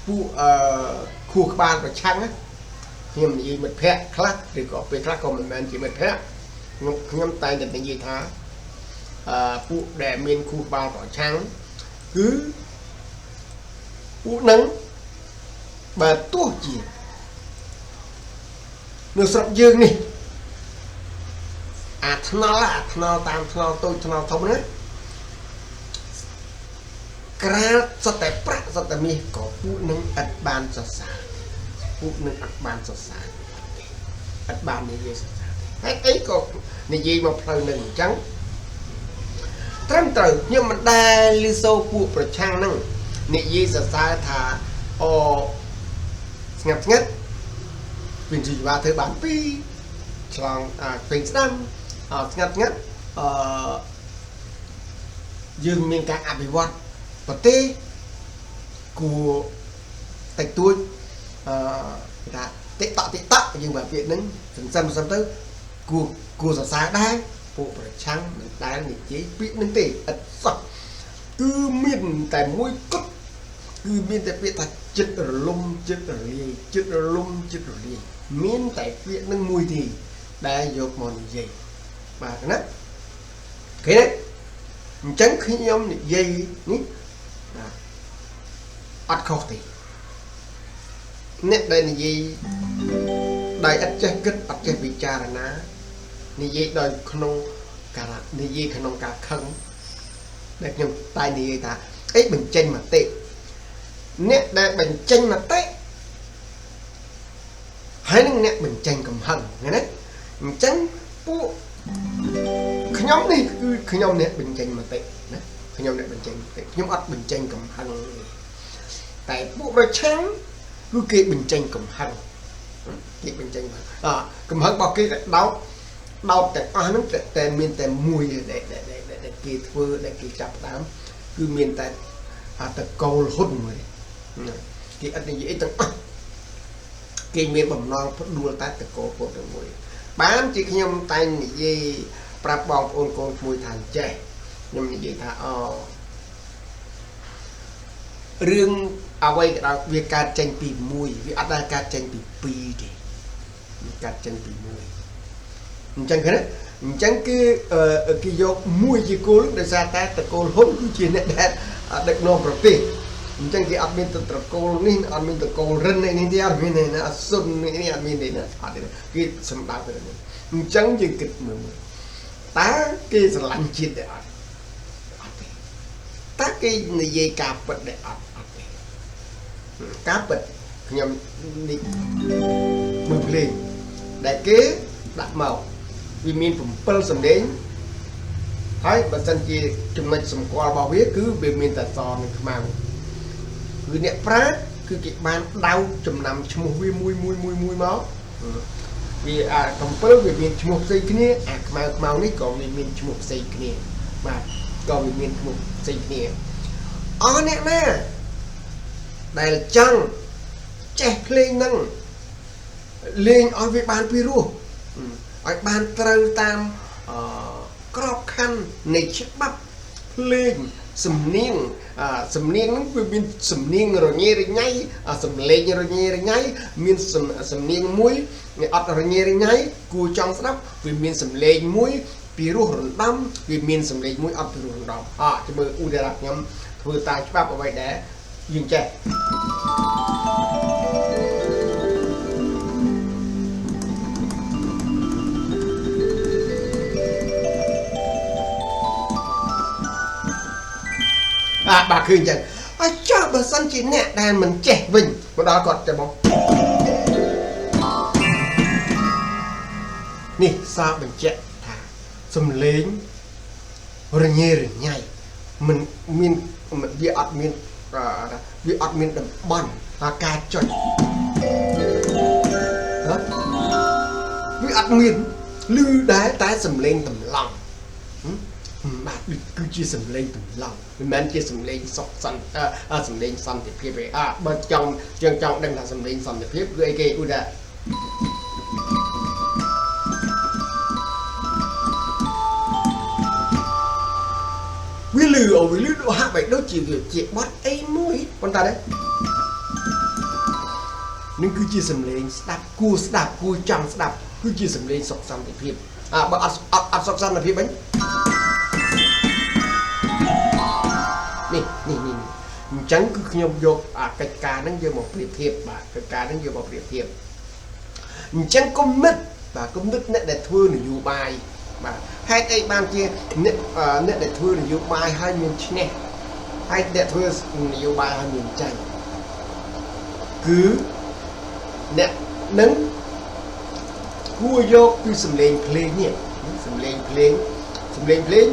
ពួកខួរក្បាលប្រឆាំងខ្ញុំនិយាយមិត្តភ័ក្តិខ្លះឬក៏ពេលខ្លះក៏មិនមែនជាមិត្តភ័ក្តិខ្ញុំតែនិយាយថាពួកដែលមានខួរក្បាលប្រឆាំងគឺពួកនឹងបើទោះជានៅស្រុកយើងនេះអាថ្នល់តាមថ្នល់តូចថ្នល់ធំណាក្រាលសតតែប្រាក់សតតែមាសក៏ពួកនឹងឥតបានសរសើរពួកនឹងឥតបានសរសើរឥតបាននិយាយសរសើរហើយអីក៏និយាយមកផ្លូវនឹងអញ្ចឹងត្រឹមត្រូវខ្ញុំមិនដែលឮសូរពួកប្រឆាំងហ្នឹងនិយាយសរសើរថាអូស្ងាត់វិទ្យាវ៉ាធ្វើបាន2ឆ្លងពេញស្ដាំស្ងាត់យើងមានការអភិវឌ្ឍប្រទេសគួរតិចតួចគេថាតិកតយើងបើពាក្យហ្នឹងសន្សំទៅគួរសរសើរដែរពួកប្រឆាំងមិនដែលនិយាយពាក្យហ្នឹងទេឥតសោះ គឺមានតែមួយគត់គឺមានតែពាក្យថាចិត្តរលំចិត្តរលាយចិត្តរលំចិត្តរលាយមានតែពាក្យនឹងមួយទេដែលយកមកនិយាយបាទណាឃើញទេអញ្ចឹងខ្ញុំនិយាយនេះអត់ខុសទេអ្នកដែលនិយាយដោយអត់ចេះគិតអត់ចេះពិចារណានិយាយដោយក្នុងការនិយាយក្នុងការខឹងដែលខ្ញុំតែនិយាយថាអីបញ្ចេញមតិអ្នកដែលបញ្ចេញមតិហើយនឹងអ្នកបញ្ចេញកំហឹងឃើញទេអញ្ចឹងពួកខ្ញុំនេះគឺខ្ញុំអ្នកបញ្ចេញមតិណាខ្ញុំអ្នកបញ្ចេញមតិខ្ញុំអត់បញ្ចេញកំហឹងតែពួកប្រឆាំងគឺគេបញ្ចេញកំហឹងគេបញ្ចេញកំហឹងរបស់គេតែដោតទាំងអស់ហ្នឹងតែមានតែមួយដែលគេធ្វើដែលគេចាប់ដើមគឺមានតែតកូលហ៊ុនមួយគេអត់និយាយទាំងអស់គេមានបំណងផ្ដួលតែតកូលហ៊ុនទាំងមួយបានជាខ្ញុំតែងនិយាយប្រាប់បងប្អូនកូនមួយថាចេះខ្ញុំនិយាយថារឿងអ្វីក៏ដោយវាកើតចេញពីមួយវាអត់ដែលកើតចេញពីពីរទេវាកើតចេញពីមួយអញ្ចឹងឃើញទេអញ្ចឹងគឺគេយកមួយជាគោលដោយសារតែតកូលហ៊ុនគឺជាអ្នកដែលដឹកនាំប្រទេសអញ្ចឹងគេអត់មានតកូលនេះអត់មានតកូលរិននេះទេអត់មានទេណាអសុននេះអត់មានទេណាអត់ទេគេសម្ដៅទៅនេះអញ្ចឹងយើងគិតមើលតើគេស្រឡាញ់ជាតិទេអត់ទេតើគេនិយាយការពិតទេអត់ទេការពិតខ្ញុំនេះមើលភ្លេងដែលគេដាក់មកវាមាន7សំឡេងហើយបើសិនជាចំណុចសម្គាល់របស់វាគឺវាមានតែសនិងខ្មៅគឺអ្នកប្រាជ្ញគឺគេបានដៅចំណាំឈ្មោះវាមួយមកវា7វាមានឈ្មោះផ្សេងគ្នាខ្មៅនេះក៏វាមានឈ្មោះផ្សេងគ្នាបាទក៏វាមានឈ្មោះផ្សេងគ្នាអស់អ្នកណាដែលចង់ចេះភ្លេងហ្នឹងលេងឲ្យវាបានពីរោះឲ្យបានត្រូវតាមក្របខ័ណ្ឌនៃច្បាប់ភ្លេងសំនៀងហ្នឹងវាមានសំនៀងរញ៉េរញ៉ៃសំឡេងរញ៉េរញ៉ៃមានសំនៀងមួយអត់រញ៉េរញ៉ៃគួរចង់ស្ដាប់វាមានសំឡេងមួយពីរោះរណ្ដំវាមានសំឡេងមួយអត់ពីរោះរណ្ដំចាំមើលឧទាហរណ៍ខ្ញុំធ្វើតាមច្បាប់អ្វីដែរយើងចេះបាទឃើញចឹងហើយចុះបើសិនជាអ្នកដែលមិនចេះវិញមកដល់គាត់ទៅមកនេះសារបញ្ជាក់ថាសំឡេងរញ៉េរញ៉ៃមិនមានវាអត់មានតំបន់ការចុចវាអត់មានឮដែរតែសំឡេងតម្លង់បាទគឺជាសំឡេងតម្លង់មិនមែនជាសំឡេងសុខសន្តិសំឡេងសន្តិភាពទេបើចង់ដឹងថាសំឡេងសន្តិភាពគឺអីគេឧទាហរណ៍វាលឺហាក់បីដូចជាបត់អីមួយប៉ុន្តែនឹងគឺជាសំឡេងស្ដាប់គួរចង់ស្ដាប់គឺជាសំឡេងសុខសន្តិភាពបើអត់សុខសន្តិភាពវិញនេះអញ្ចឹងគឺខ្ញុំយកកិច្ចការហ្នឹងយកមកប្រៀបធៀបបាទកិច្ចការហ្នឹងយកមកប្រៀបធៀបអញ្ចឹងគំនិតអ្នកដែលធ្វើនយោបាយបាទហេតុអីបានជាអ្នកដែលធ្វើនយោបាយហើយមានឈ្នះហើយអ្នកធ្វើនយោបាយហើយមានចាញ់គឺអ្នកនឹងគួរយកពីសំឡេងភ្លេងនេះសំឡេងភ្លេង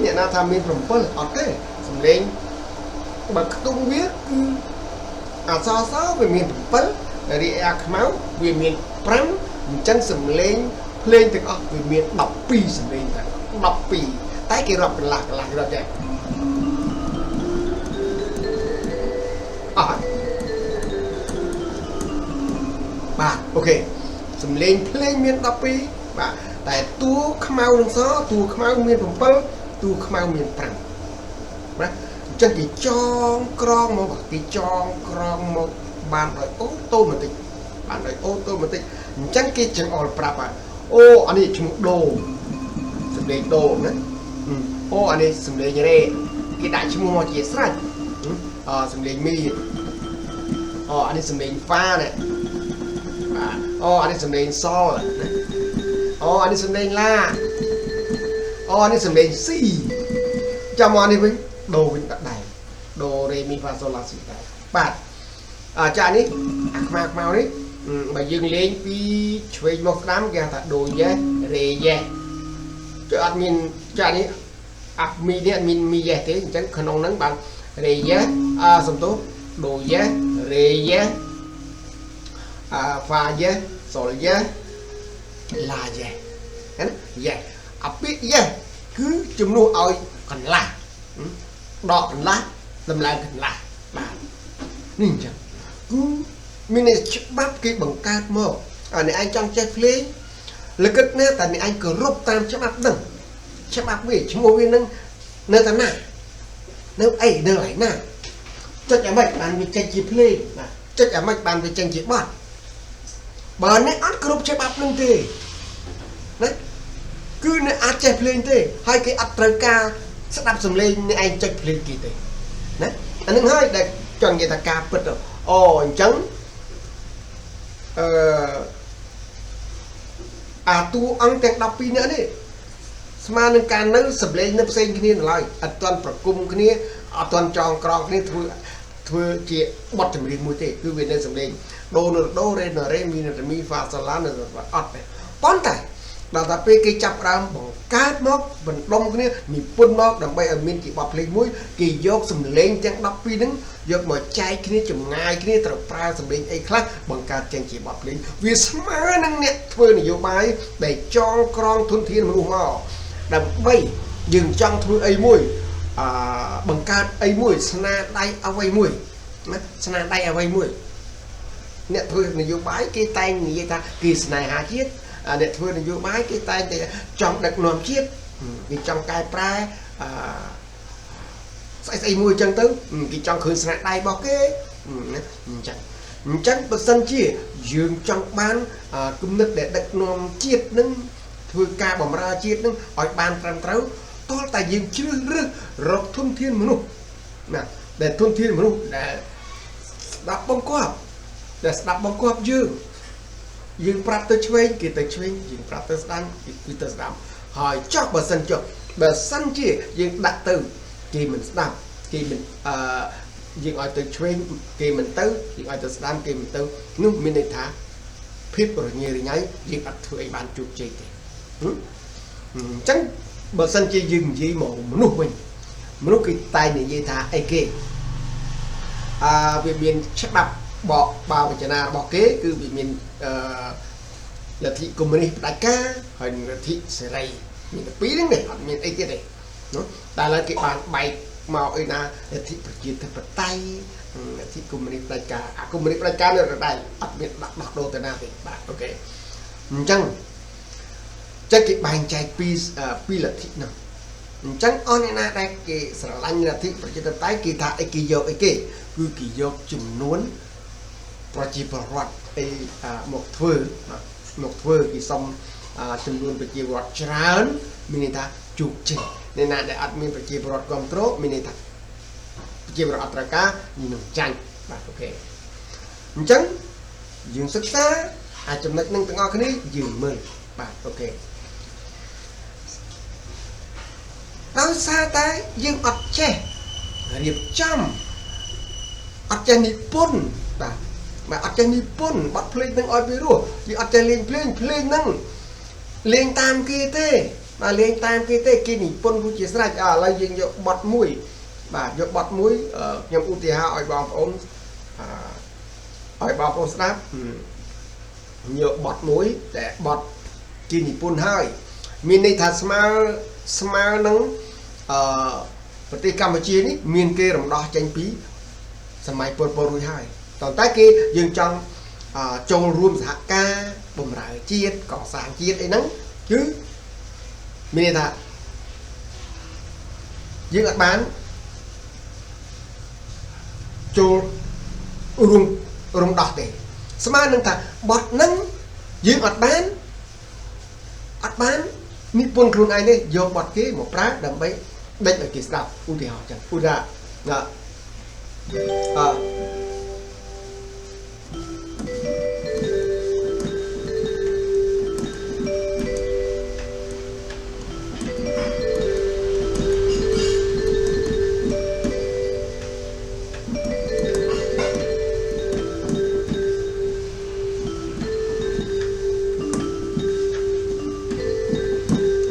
អ្នកណាថាមាន7អត់ទេសំឡេងបើខ្ទង់វាគឺអសវាមាន7រីឯខ្មៅវាមាន5អញ្ចឹងសំឡេងភ្លេងទាំងអស់វាមាន12សំឡេងតែ12តែគេរាប់កន្លះរាប់ចេះបាទអូខេសំឡេងភ្លេងមាន12បាទតែតួខ្មៅនិងសតួខ្មៅមាន7តួខ្មៅមាន5បាទអ ចឹងគេចងក្រងមកគេចងក្រងមកបានដោយអូតូម៉ាទិកបានដោយអូតូម៉ាទិកអញ្ចឹងគេចង្អុលប្រាប់ថាអូអានេះឈ្មោះដូសម្លេងដូណាអូអានេះសម្លេងរ៉េគេដាក់ឈ្មោះមកជាស្រេចសម្លេងមីអានេះសម្លេងហ្វាណាបាទអានេះសម្លេងសណាអានេះសម្លេងឡាអានេះសម្លេងស៊ីចាំមកនេះវិញដូវិញបាត់ដែរដូរ៉េមីហ្វាសូឡាស៊ីដែរបាទចានេះអាខ្មៅនេះបើយើងលេងពីឆ្វេងមកស្ដាំគេហៅថាដូយេរ៉េយេគឺអត់មានចានេះអាប់មីនេះអត់មានមីយេទេអញ្ចឹងក្នុងហ្នឹងបានរ៉េយេសំទោសដូយេរ៉េយេហ្វាយេសូលយេឡាយេណាយេអាពីយេគឺជំនួសឲ្យកន្លះដកកន្លះតម្លើងកន្លះបាទនេះអញ្ចឹងគឺមានច្បាប់គេបង្កើតមកអ្នកឯងចង់ចេះភ្លេងលកឹកណាតែអ្នកឯងគោរពតាមច្បាប់ហ្នឹងច្បាប់វាឈ្មោះវានឹងនៅតាណានៅអីនៅឯណាចុចអាម៉េចបានវាចេញជាភ្លេងបាទចុចអាម៉េចបានវាចេញជាបទបើអ្នកអត់គ្រប់ច្បាប់នឹងទេណាគឺអ្នកអាចចេះភ្លេងទេហើយគេអត់ត្រូវការស្ដាប់សំឡេងអ្នកឯងចុចភ្លេងគេទេណាអានឹងហើយដែលចង់និយាយថាការពិតអញ្ចឹងអាតួអង្គទាំង12នាក់នេះស្មើនឹងការនៅសម្លេងនៅផ្សេងគ្នានៅឡើយអត់ទាន់ប្រគំគ្នាអត់ទាន់ចងក្រងគ្នាធ្វើជាបទចម្រៀងមួយទេគឺវានៅសម្លេងដូនៅដូរ៉េនៅរ៉េមីនៅមីហ្វាសូឡានៅអត់ទេប៉ុន្តែដល់តែពេលគេចាប់ដើមបង្កើតមកបណ្ដុំគ្នានិពន្ធមកដើម្បីឲ្យមានជាបទភ្លេងមួយគេយកសម្លេងទាំង12ហ្នឹងយកមកចែកគ្នាចម្ងាយគ្នាត្រូវប្រើសម្លេងអីខ្លះបង្កើតចេញជាបទភ្លេងវាស្មើនឹងអ្នកធ្វើនយោបាយដែលចងក្រងធនធានមនុស្សមកដើម្បីយើងចង់ធ្វើអីមួយបង្កើតអីមួយស្នាដៃអ្វីមួយណាស្នាដៃអ្វីមួយអ្នកធ្វើនយោបាយគេតែងនិយាយថាគេស្នេហាជាតិអ្នកធ្វើនយោបាយគេតែងតែចង់ដឹកនាំជាតិគេចង់កែប្រែស្អីមួយអញ្ចឹងទៅគេចង់ឃើញស្នាដៃរបស់គេណាអញ្ចឹងបើសិនជាយើងចង់បានគំនិតដែលដឹកនាំជាតិនឹងធ្វើការបម្រើជាតិនឹងឲ្យបានត្រឹមត្រូវតោះតែយើងជ្រើសរើសរកធនធានមនុស្សណាដែលធនធានមនុស្សដែលស្ដាប់បង្គាប់ដែលស្ដាប់បង្គាប់យើងប្រាប់ទៅឆ្វេងគេទៅឆ្វេងយើងប្រាប់ទៅស្ដាំគេទៅស្ដាំហើយចុះបើសិនជាយើងដាក់ទៅគេមិនស្ដាប់គេមិនយើងឲ្យទៅឆ្វេងគេមិនទៅយើងឲ្យទៅស្ដាំគេមិនទៅនោះមានន័យថាភាពរញ៉េរញ៉ៃយើងអត់ធ្វើអីបានជោគជ័យទេអញ្ចឹងបើសិនជាយើងនិយាយមកមនុស្សវិញមនុស្សគេតែនិយាយថាអីគេវាមានច្បាប់បាវចនារបស់គេគឺវាមានលទ្ធិកុម្មុយនីសផ្ដាច់ការហើយលទ្ធិសេរីមានតែពីរហ្នឹងអត់មានអីទៀតទេតែឡើយគេបានបែកមកអីណាលទ្ធិប្រជាធិបតេយ្យលទ្ធិកុម្មុយនីសផ្ដាច់ការកុម្មុយនីសផ្ដាច់ការនៅដដែលអត់មានដាក់ដោះដូរទៅណាទេបាទអូខេអញ្ចឹងគេបែងចែកពីលទ្ធិហ្នឹងអញ្ចឹងអស់អ្នកណាដែលគេស្រឡាញ់លទ្ធិប្រជាធិបតេយ្យគេថាអីគេយកអីគេគឺគេយកចំនួនប្រជាពលរដ្ឋអីមកធ្វើគេសុំចំនួនប្រជាពលរដ្ឋច្រើនមានន័យថាជោគជ័យអ្នកណាដែលអត់មានប្រជាពលរដ្ឋគ្រប់គ្រងមានន័យថាប្រជាពលរដ្ឋអត់ត្រូវការនឹងចាញ់បាទអូខេអញ្ចឹងយើងសិក្សាចំណុចនឹងទាំងអស់គ្នាយើងមើលបាទអូខេដោយសារតែយើងអត់ចេះរៀបចំអត់ចេះនិពន្ធបាទអត់ចេះនិពន្ធបទភ្លេងនឹងឲ្យវារស់យើងអត់ចេះលេងភ្លេងហ្នឹងលេងតាមគេទេបាទលេងតាមគេទេគេនិពន្ធរួចជាស្រេចឥឡូវយើងយកបទមួយបាទយកបទមួយខ្ញុំឧទាហរណ៍ឲ្យបងប្អូនស្ដាប់យកបទមួយតែបទគេនិពន្ធហើយមានន័យថាស្មើនឹងប្រទេសកម្ពុជានេះមានគេរំដោះចេញពីសម័យប៉ុលពតរួចហើយតែគេយើងចង់ចូលរួមសហការបម្រើជាតិកសាងជាតិអីហ្នឹងគឺមានន័យថាយើងអត់បាន ចូលរួមដោះទេស្មើនឹងថាបត់ហ្នឹងយើងអត់បាននិពន្ធខ្លួនឯងទេយកបត់គេមកប្រើដើម្បីដេញឲ្យគេស្ដាប់ឧទាហរណ៍ចឹងឧទាហរណ៍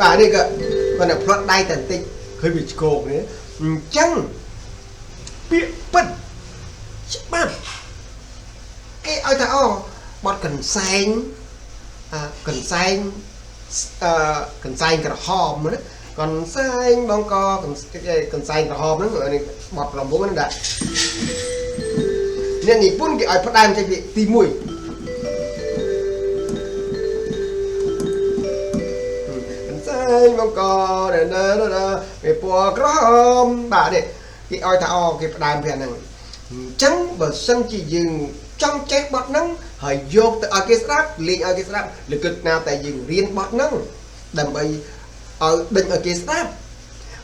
បាទនេះក៏គាត់ផ្លត់ដៃតែបន្តិចឃើញវាឆ្កោកនេះអញ្ចឹងពាក្យពិតច្បាស់គេឲ្យថាអូបត់កន្សែងកន្សែងក្រហមណាកន្សែងបងកកន្សែងក្រហមហ្នឹងនេះបត់ដំបូងហ្នឹងដាក់អ្នកនិពន្ធគេឲ្យផ្ដើមចេញពីទី1បង្កវាពណ៌ក្រហមបាទនេះគេឲ្យថាអូគេផ្ដើមពីហ្នឹងអញ្ចឹងបើសិនជាយើងចង់ចេះបទហ្នឹងហើយយកទៅឲ្យគេស្ដាប់លេងឲ្យគេស្ដាប់ឬគិតណាតែយើងរៀនបទហ្នឹងដើម្បីឲ្យដេញឲ្យគេស្ដាប់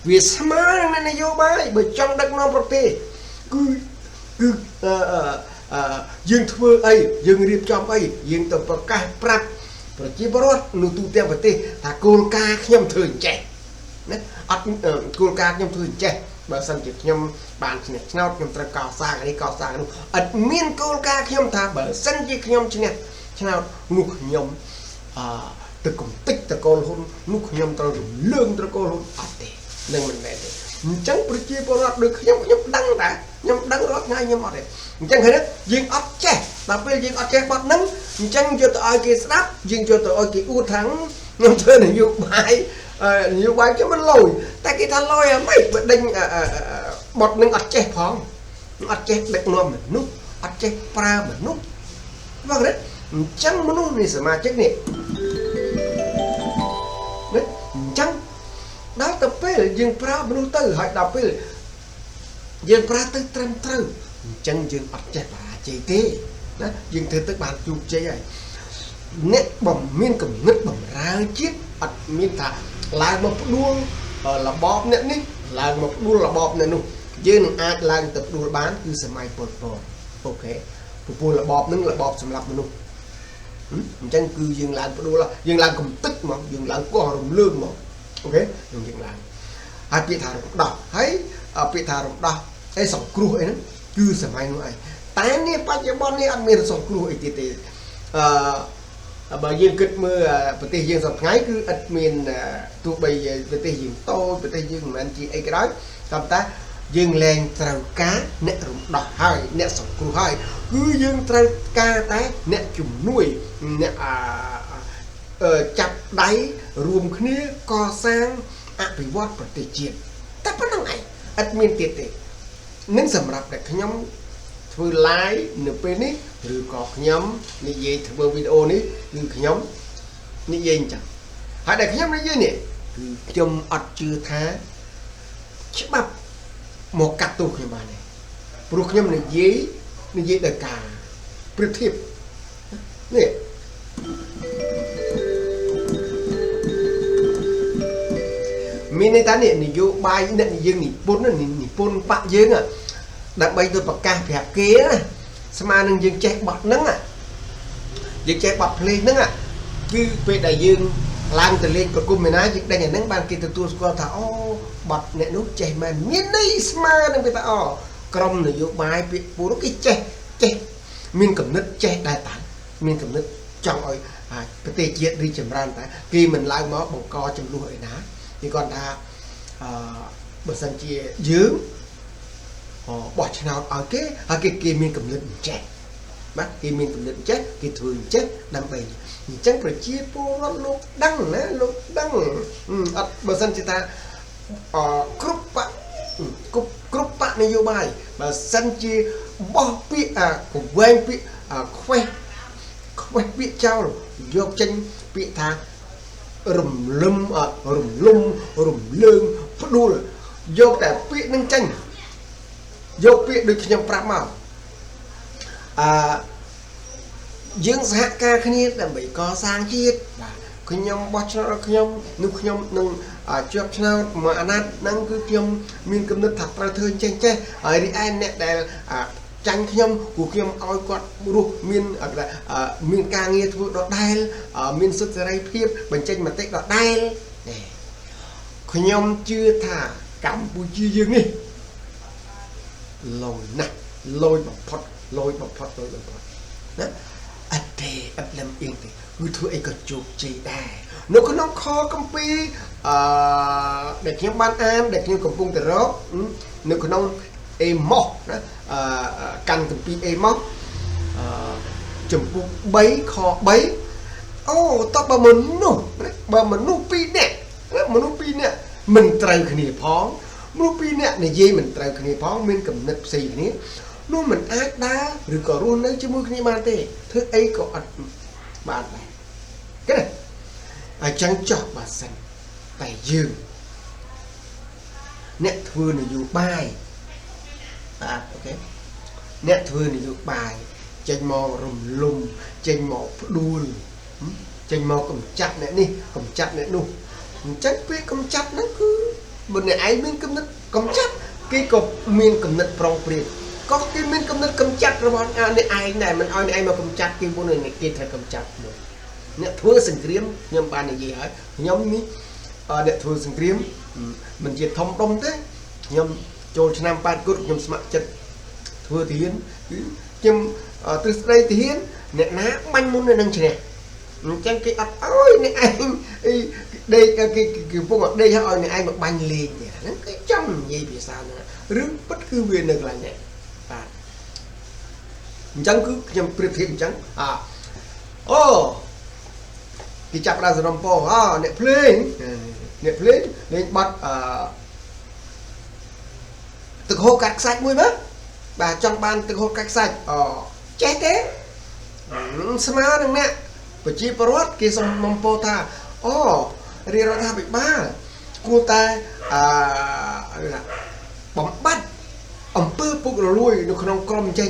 វាស្មើនឹងនយោបាយបើចង់ដឹកនាំប្រទេសគឺយើងធ្វើអីយើងរៀបចំអីយើងទៅប្រកាសប្រាប់ប្រជាពលរដ្ឋនៅទូទាំងប្រទេសថាគោលការណ៍ខ្ញុំធ្វើអញ្ចេះណាអត់គោលការណ៍ខ្ញុំធ្វើអញ្ចេះបើសិនជាខ្ញុំបានឈ្នះឆ្នោតខ្ញុំត្រូវកសាងនេះកសាងនោះអត់មានគោលការណ៍ខ្ញុំថាបើសិនជាខ្ញុំឈ្នះឆ្នោតនោះខ្ញុំទៅកំតិចតកូលហ៊ុននោះខ្ញុំត្រូវរំលើងតកូលហ៊ុនអត់ទេនឹងមិនមែនទេអញ្ចឹងប្រជាពលរដ្ឋដូចខ្ញុំដឹងដែរខ្ញុំដឹងរាល់ថ្ងៃខ្ញុំអត់ទេអញ្ចឹងឃើញយើងអត់ចេះដល់ពេលយើងអត់ចេះបត់ហ្នឹងអញ្ចឹងយកទៅឲ្យគេស្ដាប់យើងយកទៅឲ្យគេអួតថាខ្ញុំធ្វើនយោបាយខ្ញុំមិនលយតែគេថាលយអ្ហ្មងបើដេញបត់នឹងអត់ចេះផងអត់ចេះដឹកនាំមនុស្សអត់ចេះប្រើមនុស្សបងទេអញ្ចឹងមនុស្សនេះសមាជិកនេះអញ្ចឹងដល់ទៅពេលយើងប្រើមនុស្សទៅហើយដល់ពេលយើងប្រើទៅត្រឹមត្រូវអញ្ចឹងយើងអត់ចេះបរាជ័យទេណាយើងធ្វើទៅបានជោគជ័យហើយអ្នកបំមានគំនិតបំរើជាតិអត់មានថាឡើងមកផ្ដួលរបបអ្នកនេះឡើងមកផ្ដួលរបបអ្នកនោះយើងនឹងអាចឡើងទៅផ្ដួលបានគឺសម័យប៉ុលពតអូខេព្រោះរបបនឹងរបបសម្រាប់មនុស្សអញ្ចឹងគឺយើងឡើងផ្ដួលយើងឡើងកំទឹកមកយើងឡើងកោះរំលើងមកអូខេយើងឡើងហើយពាក្យថារំដោះហើយពាក្យថារំដោះអីសង្គ្រោះអីហ្នឹងគឺសម័យនោះឯងតែនេះបច្ចុប្បន្ននេះអត់មានសង្គ្រោះអីទៀតទេបើយើងគិតមើលប្រទេសយើងសប្តាហ៍ថ្ងៃគឺអត់មានទោះបីប្រទេសយើងតូចប្រទេសយើងមិនមែនជាអីក៏ដោយតែយើងលែងត្រូវការអ្នករំដោះហើយអ្នកសង្គ្រោះហើយគឺយើងត្រូវការតែអ្នកជំនួយអ្នកចាប់ដៃរួមគ្នាកសាងអភិវឌ្ឍប្រទេសជាតិតែប៉ុណ្្នឹងឯងអត់មានទៀតទេនឹងសម្រាប់តែខ្ញុំធ្វើ live នៅពេលនេះឬក៏ខ្ញុំនិយាយធ្វើវីដេអូនេះគឺខ្ញុំនិយាយអញ្ចឹងហើយដែលខ្ញុំនិយាយនេះគឺខ្ញុំអត់ជឿថាច្បាប់មកកាត់ទោសខ្ញុំបានទេព្រោះខ្ញុំនិយាយដោយការប្រៀបធៀបនេះមានន័យថានេះនយោបាយអ្នកយើងនិពន្ធបកយើងដើម្បីទៅប្រកាសប្រាប់គេណាស្មើនឹងយើងចេះបត់ហ្នឹងយើងចេះបត់ភ្លេងហ្នឹងគឺពេលដែលយើងឡើងទៅលេងប្រគំឯណាយើងដេញអាហ្នឹងបានគេទទួលស្គាល់ថាអូបត់អ្នកនោះចេះមែនមានន័យស្មើនឹងគេថាអូក្រុមនយោបាយពាក្យពូនោះគេចេះមានគំនិតចេះដែរតាមានគំនិតចង់ឲ្យប្រទេសជាតិរីកចម្រើនតែគេមិនឡើងមកបង្កចំនួនឯណាគេគាត់ថាបើសិនជាយើងបោះឆ្នោតឲ្យគេហើយគេមានគំនិតចេះបាទគេមានគំនិតចេះគេធ្វើចេះដើម្បីអញ្ចឹងប្រជាពលរដ្ឋលោកដឹងណាលោកដឹងអត់បើសិនជាថាគ្រប់បកនយោបាយបើសិនជាបោះពាក្យកវែងពាក្យខ្វេះពាក្យចោលយកចេញពាក្យថារំលឹមរំលើងផ្ដួលយកតែពាក្យនឹងចេញ យកពាក្យដូចខ្ញុំប្រាប់មកយើងសហការគ្នាដើម្បីកសាងជាតិបាទខ្ញុំបោះឆ្នោតខ្ញុំនោះខ្ញុំនឹងជាប់ឆ្នោតមួយអាណត្តិហ្នឹងគឺខ្ញុំមានគំនិតថាត្រូវធ្វើចេះហើយរីឯអ្នកដែលចាញ់ខ្ញុំព្រោះខ្ញុំឲ្យគាត់រស់មានការងារធ្វើដដែលមានសិទ្ធិសេរីភាពបញ្ចេញមតិដដែលខ្ញុំជឿថាកម្ពុជាយើងនេះលយណាស់លយបំផុតណាអត់ទេអត់លំអៀងទេគឺធ្វើអីក៏ជោគជ័យដែរនៅក្នុងខកម្ពីដែលខ្ញុំបានអានដែលខ្ញុំកំពុងតែរកនៅក្នុងអេម៉ូសណាកាន់កម្ពីអេម៉ូសចំពុក3ខ3អូតើបើមនុស្ស2នាក់មិនត្រូវគ្នាផងមនុស្ស2នាក់និយាយមិនត្រូវគ្នាផងមានគំនិតផ្សេងគ្នានោះមិនអាចដើរឬក៏រស់នៅជាមួយគ្នាបានទេធ្វើអីក៏អត់បានដែរគេណាអញ្ចឹងចោះបើសិនតែយើងអ្នកធ្វើនយោបាយបាទអូខេអ្នកធ្វើនយោបាយចេញមករំលំចេញមកផ្ដួលចេញមកកំចាត់អ្នកនេះកំចាត់អ្នកនោះអញ្ចឹងពេលកំចាត់ហ្នឹងគឺបើអ្នកឯងមានគំនិតកំចាត់គេក៏មានគំនិតប្រុងប្រៀបក៏គេមានគំនិតកំចាត់របស់អ្នកឯងដែរមិនឲ្យអ្នកឯងមកកំចាត់គេមុននឹងគេត្រូវកំចាត់នោះអ្នកធ្វើសង្គ្រាមខ្ញុំបាននិយាយហើយខ្ញុំនេះអ្នកធ្វើសង្គ្រាមមិនជាធំដុំទេខ្ញុំចូលឆ្នាំ8គុតខ្ញុំស្ម័គ្រចិត្តធ្វើទាហានគឺខ្ញុំទ្រឹស្ដីទាហានអ្នកណាបាញ់មុននឹងឈ្នះអញ្ចឹងគេអត់អើយអ្នកឯងដេកគេពុកដេកឲ្យអ្នកឯងមកបាញ់លេងហ្នឹងគេចាំនិយាយភាសាហ្នឹងរឿងពិតគឺវានៅកន្លែងនេះបាទអញ្ចឹងគឺខ្ញុំប្រៀបធៀបអញ្ចឹងអូគេចាប់ដើមសំណុំពរអ្នកភ្លេងលេងបាត់ទឹកហូបកាត់ខ្សាច់មួយមើលបាទចង់បានទឹកហូបកាត់ខ្សាច់ចេះទេស្មើនឹងអ្នកប្រជាពលរដ្ឋគេសំណុំពរថារាជរដ្ឋាភិបាលគួរតែបំបត្តិអំពើពុករលួយនៅក្នុងក្រុមចេះ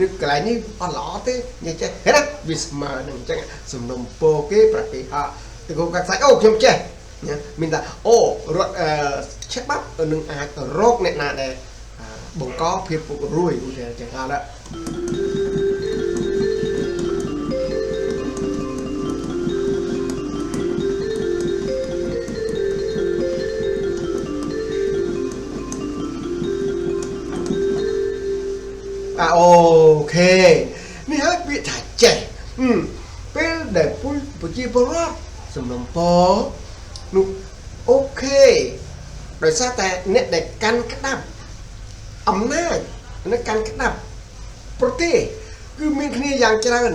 នៅកន្លែងនេះអត់ល្អទេនិយាយចេះហេតុវាស្មើនឹងអញ្ចឹងសំណុំពរគេប្រតិទឹកហូបកាត់ខ្សាច់ខ្ញុំចេះមានថារដ្ឋច្បាប់នឹងអាចរកអ្នកណាដែលបង្កភាពពុករលួយឧទាហរណ៍ចឹងអត់អូខេនេះហើយពាក្យថាចេះពេលដែលប្រជាពលរដ្ឋសំណុំពរនោះអូខេដោយសារតែអ្នកដែលកាន់ក្តាប់អំណាចអ្នកកាន់ក្តាប់ប្រទេសគឺមានគ្នាយ៉ាងច្រើន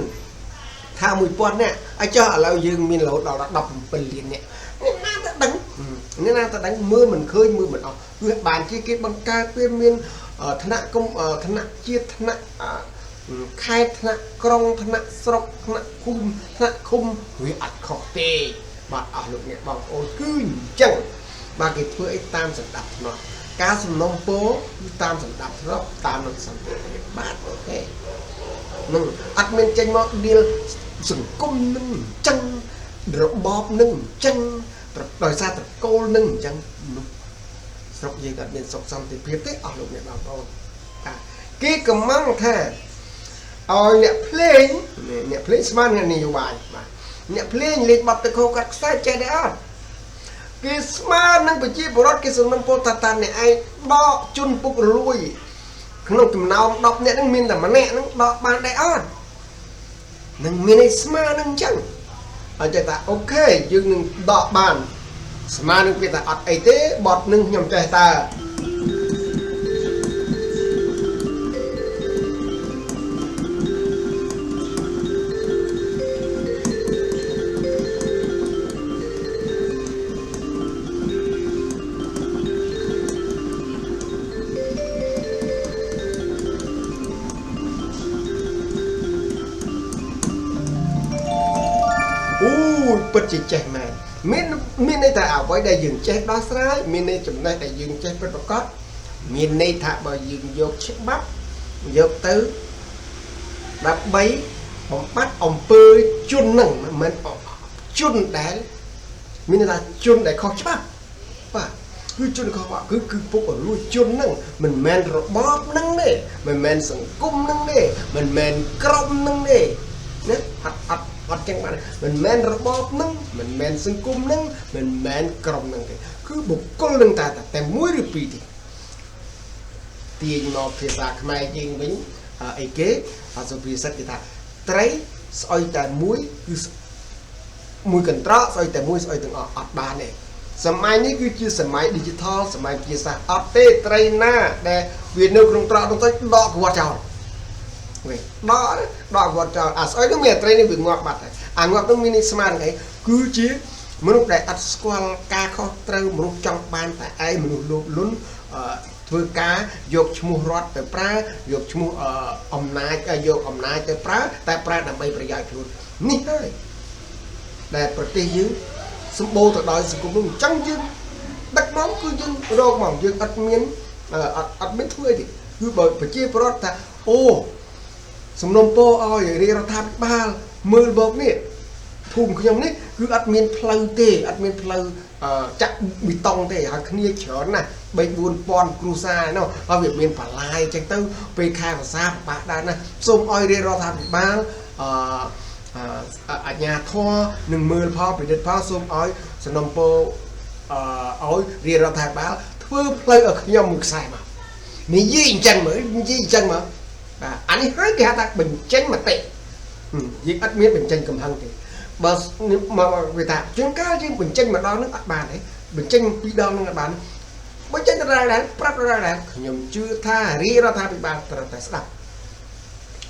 ថា1000នាក់ឲ្យចុះឥឡូវយើងមានរហូតដល់17លាននាក់អ្នកណាទៅដឹងមើលមិនឃើញមើលមិនអស់គឺបានជាគេបង្កើតវាមានថ្នាក់ជាតិថ្នាក់ខេត្តថ្នាក់ក្រុងថ្នាក់ស្រុកថ្នាក់ឃុំវាអត់ខុសទេបាទអស់លោកអ្នកបងប្អូនគឺអញ្ចឹងបាទគេធ្វើអីតាមសន្តិភាពការសំណុំពរគឺតាមសន្តិភាពតាមនឹងសន្តិភាពបាទអូខេនឹងអត់មានចេញមកឌីលសង្គមនឹងអញ្ចឹងរបបនឹងអញ្ចឹងដោយសារតកូលនឹងអញ្ចឹងនោះស្រុកយើងអត់មានសុខសន្តិភាពទេអស់លោកអ្នកបងប្អូនគេកំងថាឲ្យអ្នកភ្លេងស្មាននយោបាយបាទអ្នកភ្លេងលេងបទទឹកហូរកាត់ខ្សែចេះដែរអត់គេស្មើនឹងប្រជាពលរដ្ឋគេសំណុំពរថាតាអ្នកឯងដកជន់ពុករលួយក្នុងចំណោម10នាក់ហ្នឹងមានតែម្នាក់ហ្នឹងដកបានដែរអត់នឹងមានឯស្មើនឹងអញ្ចឹងអញ្ចឹងថាអូខេយើងនឹងដកបានស្មើនឹងពាក្យថាអត់អីទេបទនឹងខ្ញុំចេះតើពិតជាចេះមែនមានន័យថាអ្វីដែលយើងចេះដោះស្រាយមានន័យចំណេះដែលយើងចេះពិតប្រាកដ មានន័យថាបើយើងយកច្បាប់យកទៅដើម្បីបំបត្តិអំពើជននឹងមិនជនដែលមានន័យថាជនដែលខុសច្បាប់បាទគឺជនខុសច្បាប់គឺពុករលួយជននឹងមិនមែនរបបនឹងទេមិនមែនសង្គមនឹងទេមិនមែនក្រុមនឹងទេណាអត់ចឹងបានមិនមែនរបបនឹងមិនមែនសង្គមនឹងមិនមែនក្រុមនឹងទេគឺបុគ្គលនឹងតែមួយឬពីរទេទាញមកភាសាខ្មែរយើងវិញអីគេសុភាសិតគេថាត្រីស្អុយតែមួយគឺមួយកន្ត្រកស្អុយតែមួយស្អុយទាំងអស់អត់បានទេសម័យនេះគឺជាសម័យ digital សម័យវិទ្យាសាស្ត្រអត់ទេត្រីណាដែលវានៅក្នុងត្រកនោះទៅដកក្បត់ចោលវិញដកក្បត់ចោលអាស្អុយនោះមានត្រីនេះវាងាប់បាត់ហើយអាងាប់នោះមានស្មានអីគឺជាមនុស្សដែលអត់ស្គាល់ការខុសត្រូវមនុស្សចង់បានតែឯងមនុស្សលោភលន់ធ្វើការយកឈ្មោះរដ្ឋទៅប្រើយកឈ្មោះអំណាចយកអំណាចទៅប្រើតែប្រើដើម្បីប្រយោជន៍ខ្លួននេះហើយដែលប្រទេសយើងសម្បូរទៅដោយសង្គមនោះអញ្ចឹងយើងដឹកនាំគឺយើងរកមកយើងអត់មានធ្វើអីទេគឺបើប្រជាពលរដ្ឋថាអូសំណុំពរឲ្យរាជរដ្ឋាភិបាលមើលមកនេះភូមិខ្ញុំនេះគឺអត់មានផ្លូវទេអត់មានផ្លូវចាក់ប៊ីតុងទេហើយគ្នាច្រើនណាស់ 3-4,000 គ្រួសារនោះហើយវាមានបន្លាយអញ្ចឹងទៅពេលខែវស្សាពិបាកដែរណាសូមឲ្យរាជរដ្ឋាភិបាលអាជ្ញាធរនឹងមើលផលពិនិត្យផលសូមឲ្យសំណុំពរឲ្យរាជរដ្ឋាភិបាលធ្វើផ្លូវឲ្យខ្ញុំមួយខ្សែមកនិយាយអញ្ចឹងមើលនិយាយអញ្ចឹងមកបាទអានេះហើយគេហៅថាបញ្ចេញមតិយើងអត់មានបញ្ចេញកំហឹងទេបើមកវាថាជួនកាលយើងបញ្ចេញម្ដងនឹងអត់បានទេបញ្ចេញពីរដងនឹងអត់បានបញ្ចេញដល់ដែរប្រាប់ដល់ដែរខ្ញុំជឿថារាជរដ្ឋាភិបាលត្រូវតែស្ដាប់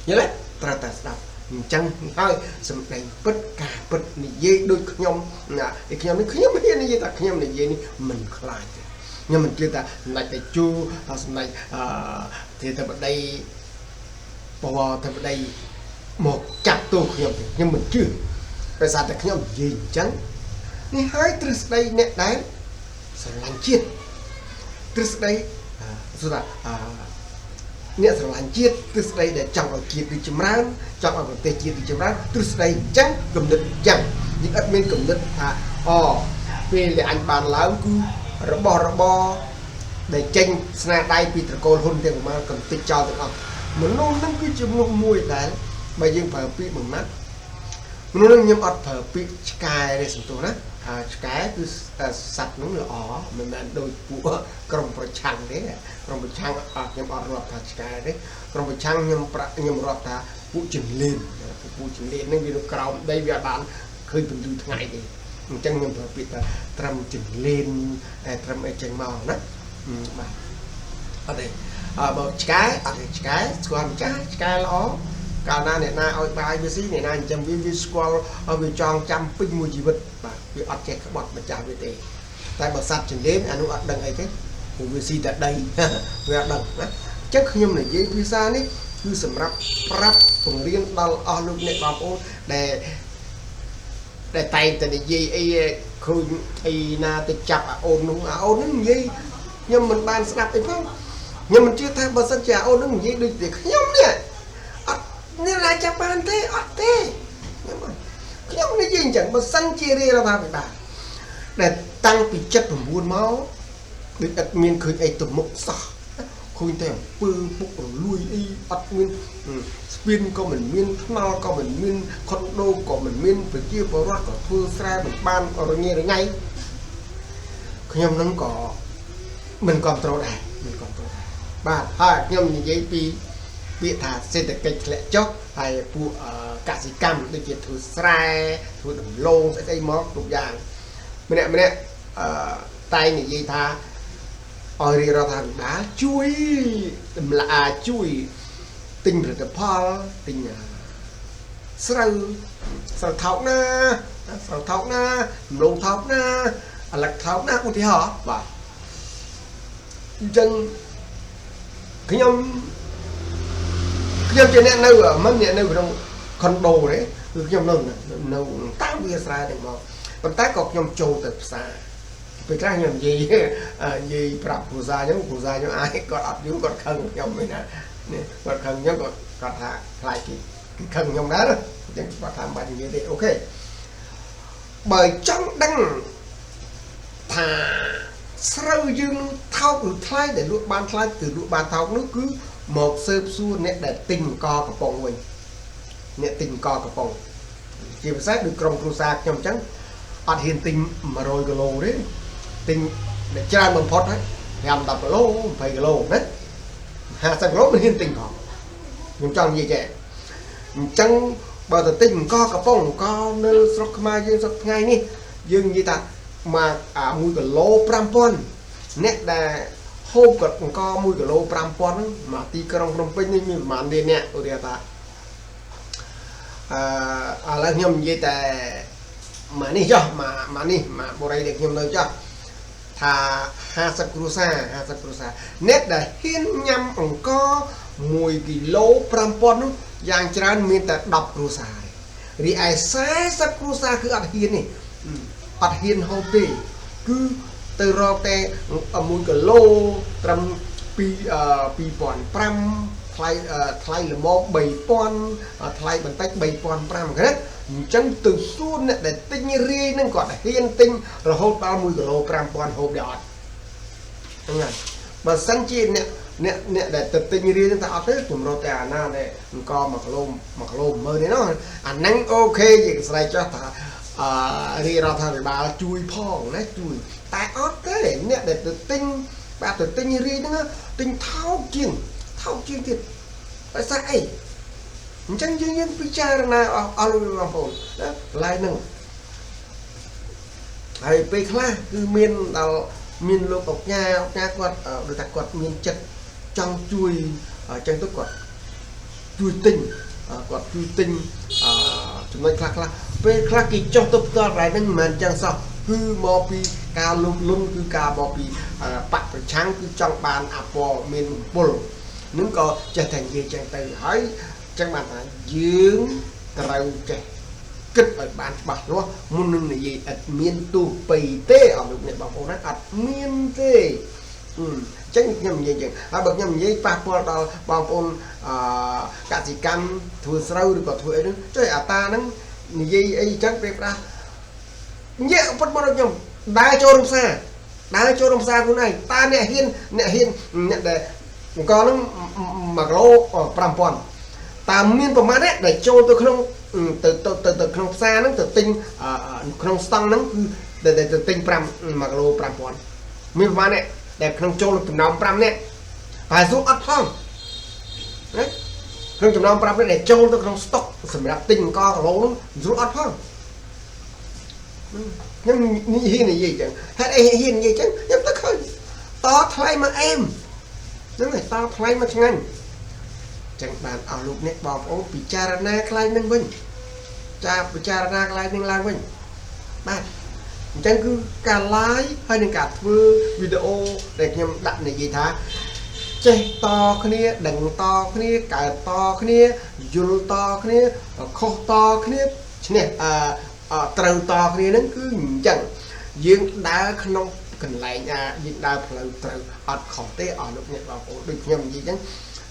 យល់ទេត្រូវតែស្ដាប់អញ្ចឹងហើយសម្ដែងពិតការពិតនិយាយដូចខ្ញុំណាខ្ញុំនេះខ្ញុំហ៊ាននិយាយថាខ្ញុំនិយាយនេះមិនខ្លាចទេខ្ញុំមិនជឿថាសម្ដេចតេជោសម្ដេចទេតបដីបវរទេបដីមកចាប់ទោសខ្ញុំមិនជឿដោយសារតែខ្ញុំនិយាយអញ្ចឹងនេះហើយទ្រឹស្ដីអ្នកដែលស្រឡាញ់ជាតិទ្រឹស្ដីសម្រាប់អ្នកស្រឡាញ់ជាតិទ្រឹស្ដីដែលចង់ឲ្យជាតិរីកចម្រើនចង់ឲ្យប្រទេសជាតិរីកចម្រើនទ្រឹស្ដីអញ្ចឹងគំនិតអញ្ចឹងយើងអត់មានគំនិតថាពេលដែលអញបានឡើងគឺរបស់របរដែលចេញស្នាដៃពីត្រកូលហ៊ុនទាំងប្រមាណកំតិចចោលទាំងអស់មនុស្សហ្នឹងគឺជាមនុស្សមួយដែលបើយើងប្រើពាក្យបំណាត់មនុស្សនឹងខ្ញុំអត់ប្រើពាក្យឆ្កែទេសំទោសណាឆ្កែគឺសត្វនោះល្អមិនមែនដូចពួកក្រុមប្រឆាំងទេក្រុមប្រឆាំងខ្ញុំអត់រាប់ថាឆ្កែទេក្រុមប្រឆាំងខ្ញុំរាប់ថាពួកជំនាញពួកជំនាញនឹងវានៅក្រោមដីវាអត់បានឃើញពន្លឺថ្ងៃទេអញ្ចឹងខ្ញុំប្រើពាក្យថាត្រឹមជំនាញត្រឹមអីចឹងមកណាបាទអត់ទេបើឆ្កែអត់ទេឆ្កែស្គាល់ម្ចាស់ឆ្កែល្អកាលណាអ្នកណាឲ្យបាយវាស៊ីអ្នកណាអញ្ចឹងវាស្គាល់ឲ្យវាចងចាំពេញមួយជីវិតបាទវាអត់ចេះក្បត់ម្ចាស់វាទេតែបើសត្វចិញ្ចើមអានោះអត់ដឹងអីទេវាស៊ីតែដីវាអត់ដឹងណាអញ្ចឹងខ្ញុំនិយាយភាសានេះគឺសម្រាប់ប្រាប់បង្រៀនដល់អស់លោកអ្នកបងប្អូនដែលតែងតែនិយាយអីឃើញអីណាទៅចាប់អូននោះនិយាយខ្ញុំមិនបានស្ដាប់អីផងខ្ញុំមិនជឿថាបើសិនជាអូននោះនិយាយដូចតែខ្ញុំនេះអត់នេះឡាចាប់បានទេអត់ទេខ្ញុំនិយាយអញ្ចឹងបើសិនជារាជរដ្ឋាភិបាលដែលតាំងពី79មកដូចអត់មានឃើញអីទៅមុខសោះឃើញតែអំពើពុករលួយអីអត់មានស្ពានក៏មិនមានថ្នល់ក៏មិនមានខុនដូក៏មិនមានប្រជាពលរដ្ឋក៏ធ្វើស្រែមិនបានរញ៉េរញ៉ៃខ្ញុំនឹងក៏មិនគ្រប់គ្រងដែរបាទហើយខ្ញុំនិយាយពីពាក្យថាសេដ្ឋកិច្ចធ្លាក់ចុះហើយពួកកសិកម្មដូចជាធ្វើស្រែធ្វើដំឡូងស្អីមកគ្រប់យ៉ាងម្នាក់តែនិយាយថាឲ្យរាជរដ្ឋាភិបាលជួយតម្លាជួយទិញផលិតផលទិញស្រូវថោកណាដំឡូងថោកណាអាឡឹកថោកណាឧទាហរណ៍បាទអញ្ចឹងខ្ញុំជាអ្នកនៅមិនអ្នកនៅក្នុងខុនដូទេគឺខ្ញុំនៅតាមវាលស្រែទាំងមកប៉ុន្តែក៏ខ្ញុំចូលទៅផ្សារ ពេលខ្លះខ្ញុំនិយាយប្រាប់គ្រូសាខ្ញុំអាយគាត់អត់យល់គាត់ខឹងខ្ញុំមិនណានេះគាត់ខឹងខ្ញុំគាត់ថាខ្លាចគេខឹងខ្ញុំដែរអញ្ចឹងគាត់ថាមិនបាច់និយាយទេអូខេបើចង់ដឹងថាស្រូវយើងថោកឬថ្លៃដែលលក់បានថ្លៃគឺលក់បានថោកនោះគឺមកស៊ើបសួរអ្នកដែលទិញកកំប៉ុងវិញអ្នកទិញកកំប៉ុងជាពិសេសដូចក្រុមគ្រួសារខ្ញុំអញ្ចឹងអត់ហ៊ានទិញ100គីឡូទេទិញដែលច្រើនបំផុតហើយ5-10គីឡូ20គីឡូណា50គីឡូមិនហ៊ានទិញផងខ្ញុំចង់និយាយចេះអញ្ចឹងបើទៅទិញកកំប៉ុងកនៅស្រុកខ្មែរយើងសប្តាហ៍ថ្ងៃនេះយើងនិយាយថាមក1គីឡូ5000អ្នកដែលហូបគាត់អង្គ1គីឡូ5000ហ្នឹងមកទីក្រុងភ្នំពេញនេះមានប្រហែលលានអ្នកឧទាហរណ៍ថាឥឡូវខ្ញុំនិយាយតែមកនេះចុះមកនេះមកបរិយាដែលខ្ញុំនៅចុះថា50គ្រួសារអ្នកដែលហ៊ានញ៉ាំអង្គ1គីឡូ5000នោះយ៉ាងច្រើនមានតែ10គ្រួសាររីឯ40គ្រួសារគឺអត់ហ៊ាននេះអត់ហ៊ានហូបទេគឺទៅរកតែ1គីឡូត្រឹម2500ថ្លៃល្មម3000ថ្លៃបន្តិច3500ណាអញ្ចឹងទៅសួរអ្នកដែលទិញរាយហ្នឹងគាត់ហ៊ានទិញរហូតដល់1គីឡូ5000ហូបដែរអត់ហ្នឹងហើយបើសិនជាអ្នកដែលទៅទិញរាយហ្នឹងតែអត់ទេខ្ញុំរកតែអាណាដែលអង្គ1គីឡូ10000ទេនោះអាហ្នឹងអូខេយើងស្រែកចោះថារាជរដ្ឋាភិបាលជួយផងណាជួយតែអត់ទេអ្នកដែលទៅទិញបាទទៅទិញរាយហ្នឹងទិញថោកជាងទៀតដោយសារអីអញ្ចឹងយើងពិចារណាអស់លោកបងប្អូនណាកន្លែងហ្នឹងហើយពេលខ្លះគឺមានលោកអុកញ៉ាគាត់ដូចថាគាត់មានចិត្តចង់ជួយអញ្ចឹងទៅគាត់ជួយទិញចំណុចខ្លះពេលខ្លះគេចុះទៅផ្ទាល់កន្លែងហ្នឹងមិនមែនអញ្ចឹងសោះគឺមកពីការលុបលុនគឺការមកពីបកប្រឆាំងគឺចង់បានអពរមានមពលនឹងក៏ចេះតែនិយាយចឹងទៅហើយចឹងបានថាយើងត្រូវចេះគិតឲ្យបានច្បាស់លាស់មុននឹងនិយាយឥតមានទូពីទេអស់លោកអ្នកបងប្អូនណាអត់មានទេចឹងខ្ញុំនិយាយចឹងហើយបើខ្ញុំនិយាយប៉ះពាល់ដល់បងប្អូនកសិកម្មធ្វើស្រូវឬក៏ធ្វើអីហ្នឹងចុះអាតាហ្នឹងនិយាយអីចឹងពេលប្រាស់និយាយពុតមកដល់ខ្ញុំដើរចូលរំសាខ្លួនឯងតើអ្នកហ៊ានអ្នកដែលអង្គហ្នឹង1គីឡូ5000តើមានប្រមាណដែលចូលទៅក្នុងទៅក្នុងផ្សារហ្នឹងទៅទិញក្នុងស្តង់ហ្នឹងគឺទៅទិញ1គីឡូ5000មានប្រមាណដែលក្នុងចូលចំណោម5នាក់ហើយសួរអត់ផងណាក្នុងចំណោម5នាក់ដែលចូលទៅក្នុងស្តុកសម្រាប់ទិញអង្គគីឡូហ្នឹងស្រួលអត់ផងខ្ញុំហ៊ាននិយាយចឹងហេតុអីហ៊ាននិយាយចឹងខ្ញុំទៅឃើញតថ្លៃមកអេមហ្នឹងហើយតថ្លៃមកឆ្ងាញ់ចឹងបានអស់លោកអ្នកបងប្អូនពិចារណាខ្លាយនឹងវិញពិចារណាខ្លាយនឹងឡើងវិញបាទអញ្ចឹងគឺការ live ហើយនឹងការធ្វើវីដេអូដែលខ្ញុំដាក់និយាយថាចេះតគ្នាដឹងតគ្នាកើតតគ្នាយល់តគ្នាខុសតគ្នាឈ្នះត្រូវតគ្នាហ្នឹងគឺអញ្ចឹងយើងដើរក្នុងកន្លែងយើងដើរផ្លូវត្រូវអត់ខុសទេអស់លោកអ្នកបងប្អូនដូចខ្ញុំនិយាយអញ្ចឹង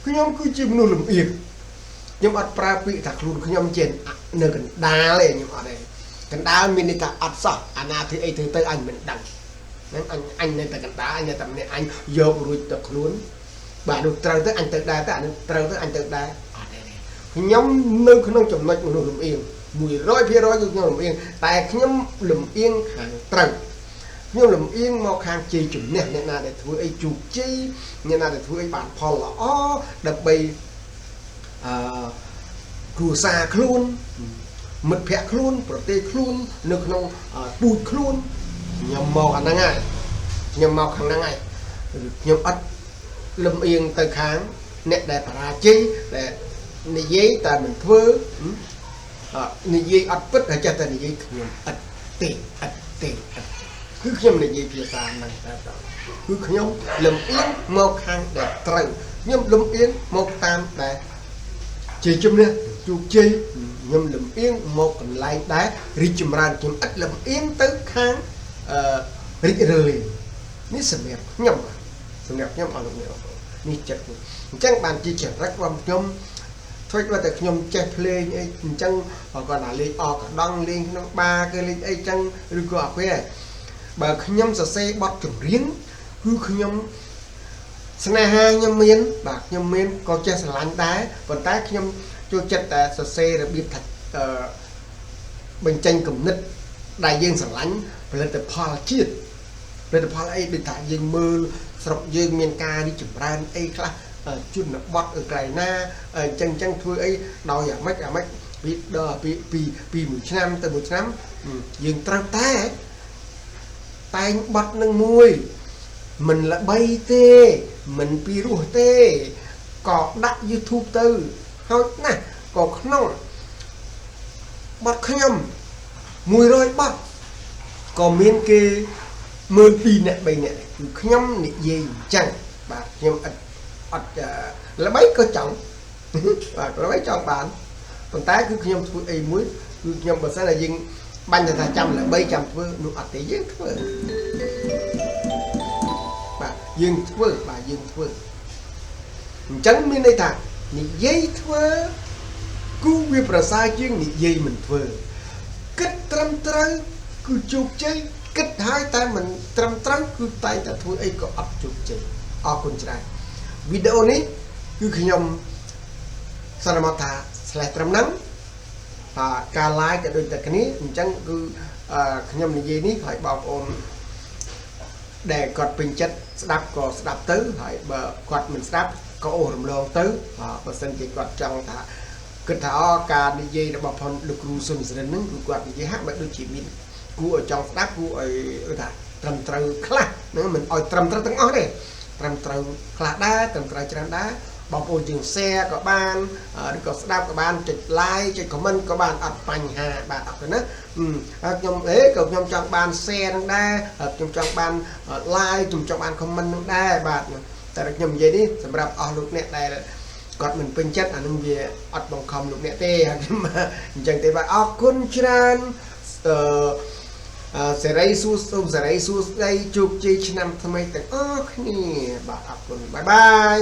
ខ្ញុំគឺជាមនុស្សលំអៀងខ្ញុំអត់ប្រើពាក្យថាខ្លួនខ្ញុំជានៅកណ្ដាលទេខ្ញុំអត់ទេកណ្ដាលមានន័យថាអត់សោះអាណាធ្វើអីធ្វើទៅអញមិនដឹងហ្នឹងអញនៅតែកណ្ដាលអញនៅតែម្នាក់អញយករួចទៅខ្លួនបាទនោះត្រូវទៅអញទៅដែរតែអានោះត្រូវទៅអញទៅដែរអត់ទេខ្ញុំនៅក្នុងចំណុចមនុស្សលំអៀង100%គឺខ្ញុំលំអៀងតែខ្ញុំលំអៀងខាងត្រូវខ្ញុំលំអៀងមកខាងជ័យជំនះអ្នកណាដែលធ្វើអីជោគជ័យអ្នកណាដែលធ្វើអីបានផលល្អដើម្បីគ្រួសារខ្លួនមិត្តភ័ក្តិខ្លួនប្រទេសខ្លួននៅក្នុងពូជខ្លួនខ្ញុំមកអាហ្នឹងហើយខ្ញុំមកខាងហ្នឹងហើយខ្ញុំអត់លំអៀងទៅខាងអ្នកដែលបរាជ័យដែលនិយាយតែមិនធ្វើនិយាយអត់ពិតហើយចេះតែនិយាយខ្ញុំឥតទេគឺខ្ញុំនិយាយភាសាហ្នឹងតែគឺខ្ញុំលំអៀងមកខាងដែលត្រូវខ្ញុំលំអៀងមកតាមដែលជាជំនះជោគជ័យខ្ញុំលំអៀងមកកន្លែងដែលរីកចម្រើនខ្ញុំឥតលំអៀងទៅខាង រីករាយនេះសម្រាប់ខ្ញុំអស់លោកអ្នកនេះចិត្តអញ្ចឹងបានជាចរិតរបស់ខ្ញុំធ្វើឲ្យតែខ្ញុំចេះភ្លេងអីអញ្ចឹងគាត់ថាលេងអកដងលេងក្នុងបារគេលេងអីចឹងឬក៏អត់ទេបើខ្ញុំសរសេរបទចម្រៀងគឺខ្ញុំស្នេហាខ្ញុំមានបាទខ្ញុំមានក៏ចេះស្រឡាញ់ដែរប៉ុន្តែខ្ញុំចូលចិត្តតែសរសេររបៀបថាបញ្ចេញគំនិតដែលយើងស្រឡាញ់ផលិតផលជាតិផលិតផលអីដូចថាយើងមើលស្រុកយើងមានការរីកចម្រើនអីខ្លះជនបទởក្រៅណាអញ្ចឹងធ្វើអីដោយអាម៉េចពីដល់ពីមួយឆ្នាំទៅមួយឆ្នាំយើងត្រូវតែងបទនឹងមួយមិនល្បីទេមិនពីរោះទេក៏ដាក់ YouTube ទៅហើយណាក៏ក្នុងបទខ្ញុំ100បទក៏មានគេមើល2អ្នក3អ្នកគឺខ្ញុំនិយាយអញ្ចឹងបាទខ្ញុំអត់ល្បីក៏ចង់បាទល្បីចង់បានប៉ុន្តែគឺខ្ញុំធ្វើអីមួយគឺខ្ញុំបើសិនតែយើងបាញ់ថាចាំល្បីចាំធ្វើនោះអត់ទេយើងធ្វើបាទយើងធ្វើអញ្ចឹងមានន័យថានិយាយធ្វើគឺវាប្រសើរជាងនិយាយមិនធ្វើគិតត្រឹមត្រូវគឺជោគជ័យគិតហើយតែមិនត្រឹមត្រូវគឺតែតែធ្វើអីក៏អត់ជោគជ័យអរគុណច្រើនវីដេអូនេះគឺខ្ញុំសន្មតថា/ត្រឹមហ្នឹងការ live ក៏ដូចតែគ្នាអញ្ចឹងគឺខ្ញុំនិយាយនេះឲ្យបងប្អូនដែលគាត់ពេញចិត្តស្ដាប់ក៏ស្ដាប់ទៅហើយបើគាត់មិនស្ដាប់ក៏អូសរំលងទៅបើសិនជាគាត់ចង់ថាគិតថាការនិយាយរបស់ផងលោកគ្រូសុនសរិនហ្នឹងគឺគាត់និយាយហាក់បីដូចជាមានគួរឲ្យចង់ស្ដាប់គួរឲ្យថាត្រឹមត្រូវខ្លះហ្នឹងមិនឲ្យត្រឹមត្រូវទាំងអស់ទេត្រឹមត្រូវខ្លះដែរត្រឹមត្រូវច្រើនដែរបងប្អូនយើង share ក៏បានឬក៏ស្ដាប់ក៏បានចុច like ចុច comment ក៏បានអត់បញ្ហាបាទអត់ទេណាហើយខ្ញុំក៏ខ្ញុំចង់បាន share នឹងដែរខ្ញុំចង់បាន like ខ្ញុំចង់បាន comment នឹងដែរបាទតែខ្ញុំនិយាយនេះសម្រាប់អស់លោកអ្នកដែលគាត់មិនពេញចិត្តអានឹងវាអត់បង្ខំលោកអ្នកទេខ្ញុំអញ្ចឹងទេបាទអរគុណច្រើនសេរីសួស្ដីជោគជ័យឆ្នាំថ្មីទាំងអស់គ្នាបាទអរគុណបាយបាយ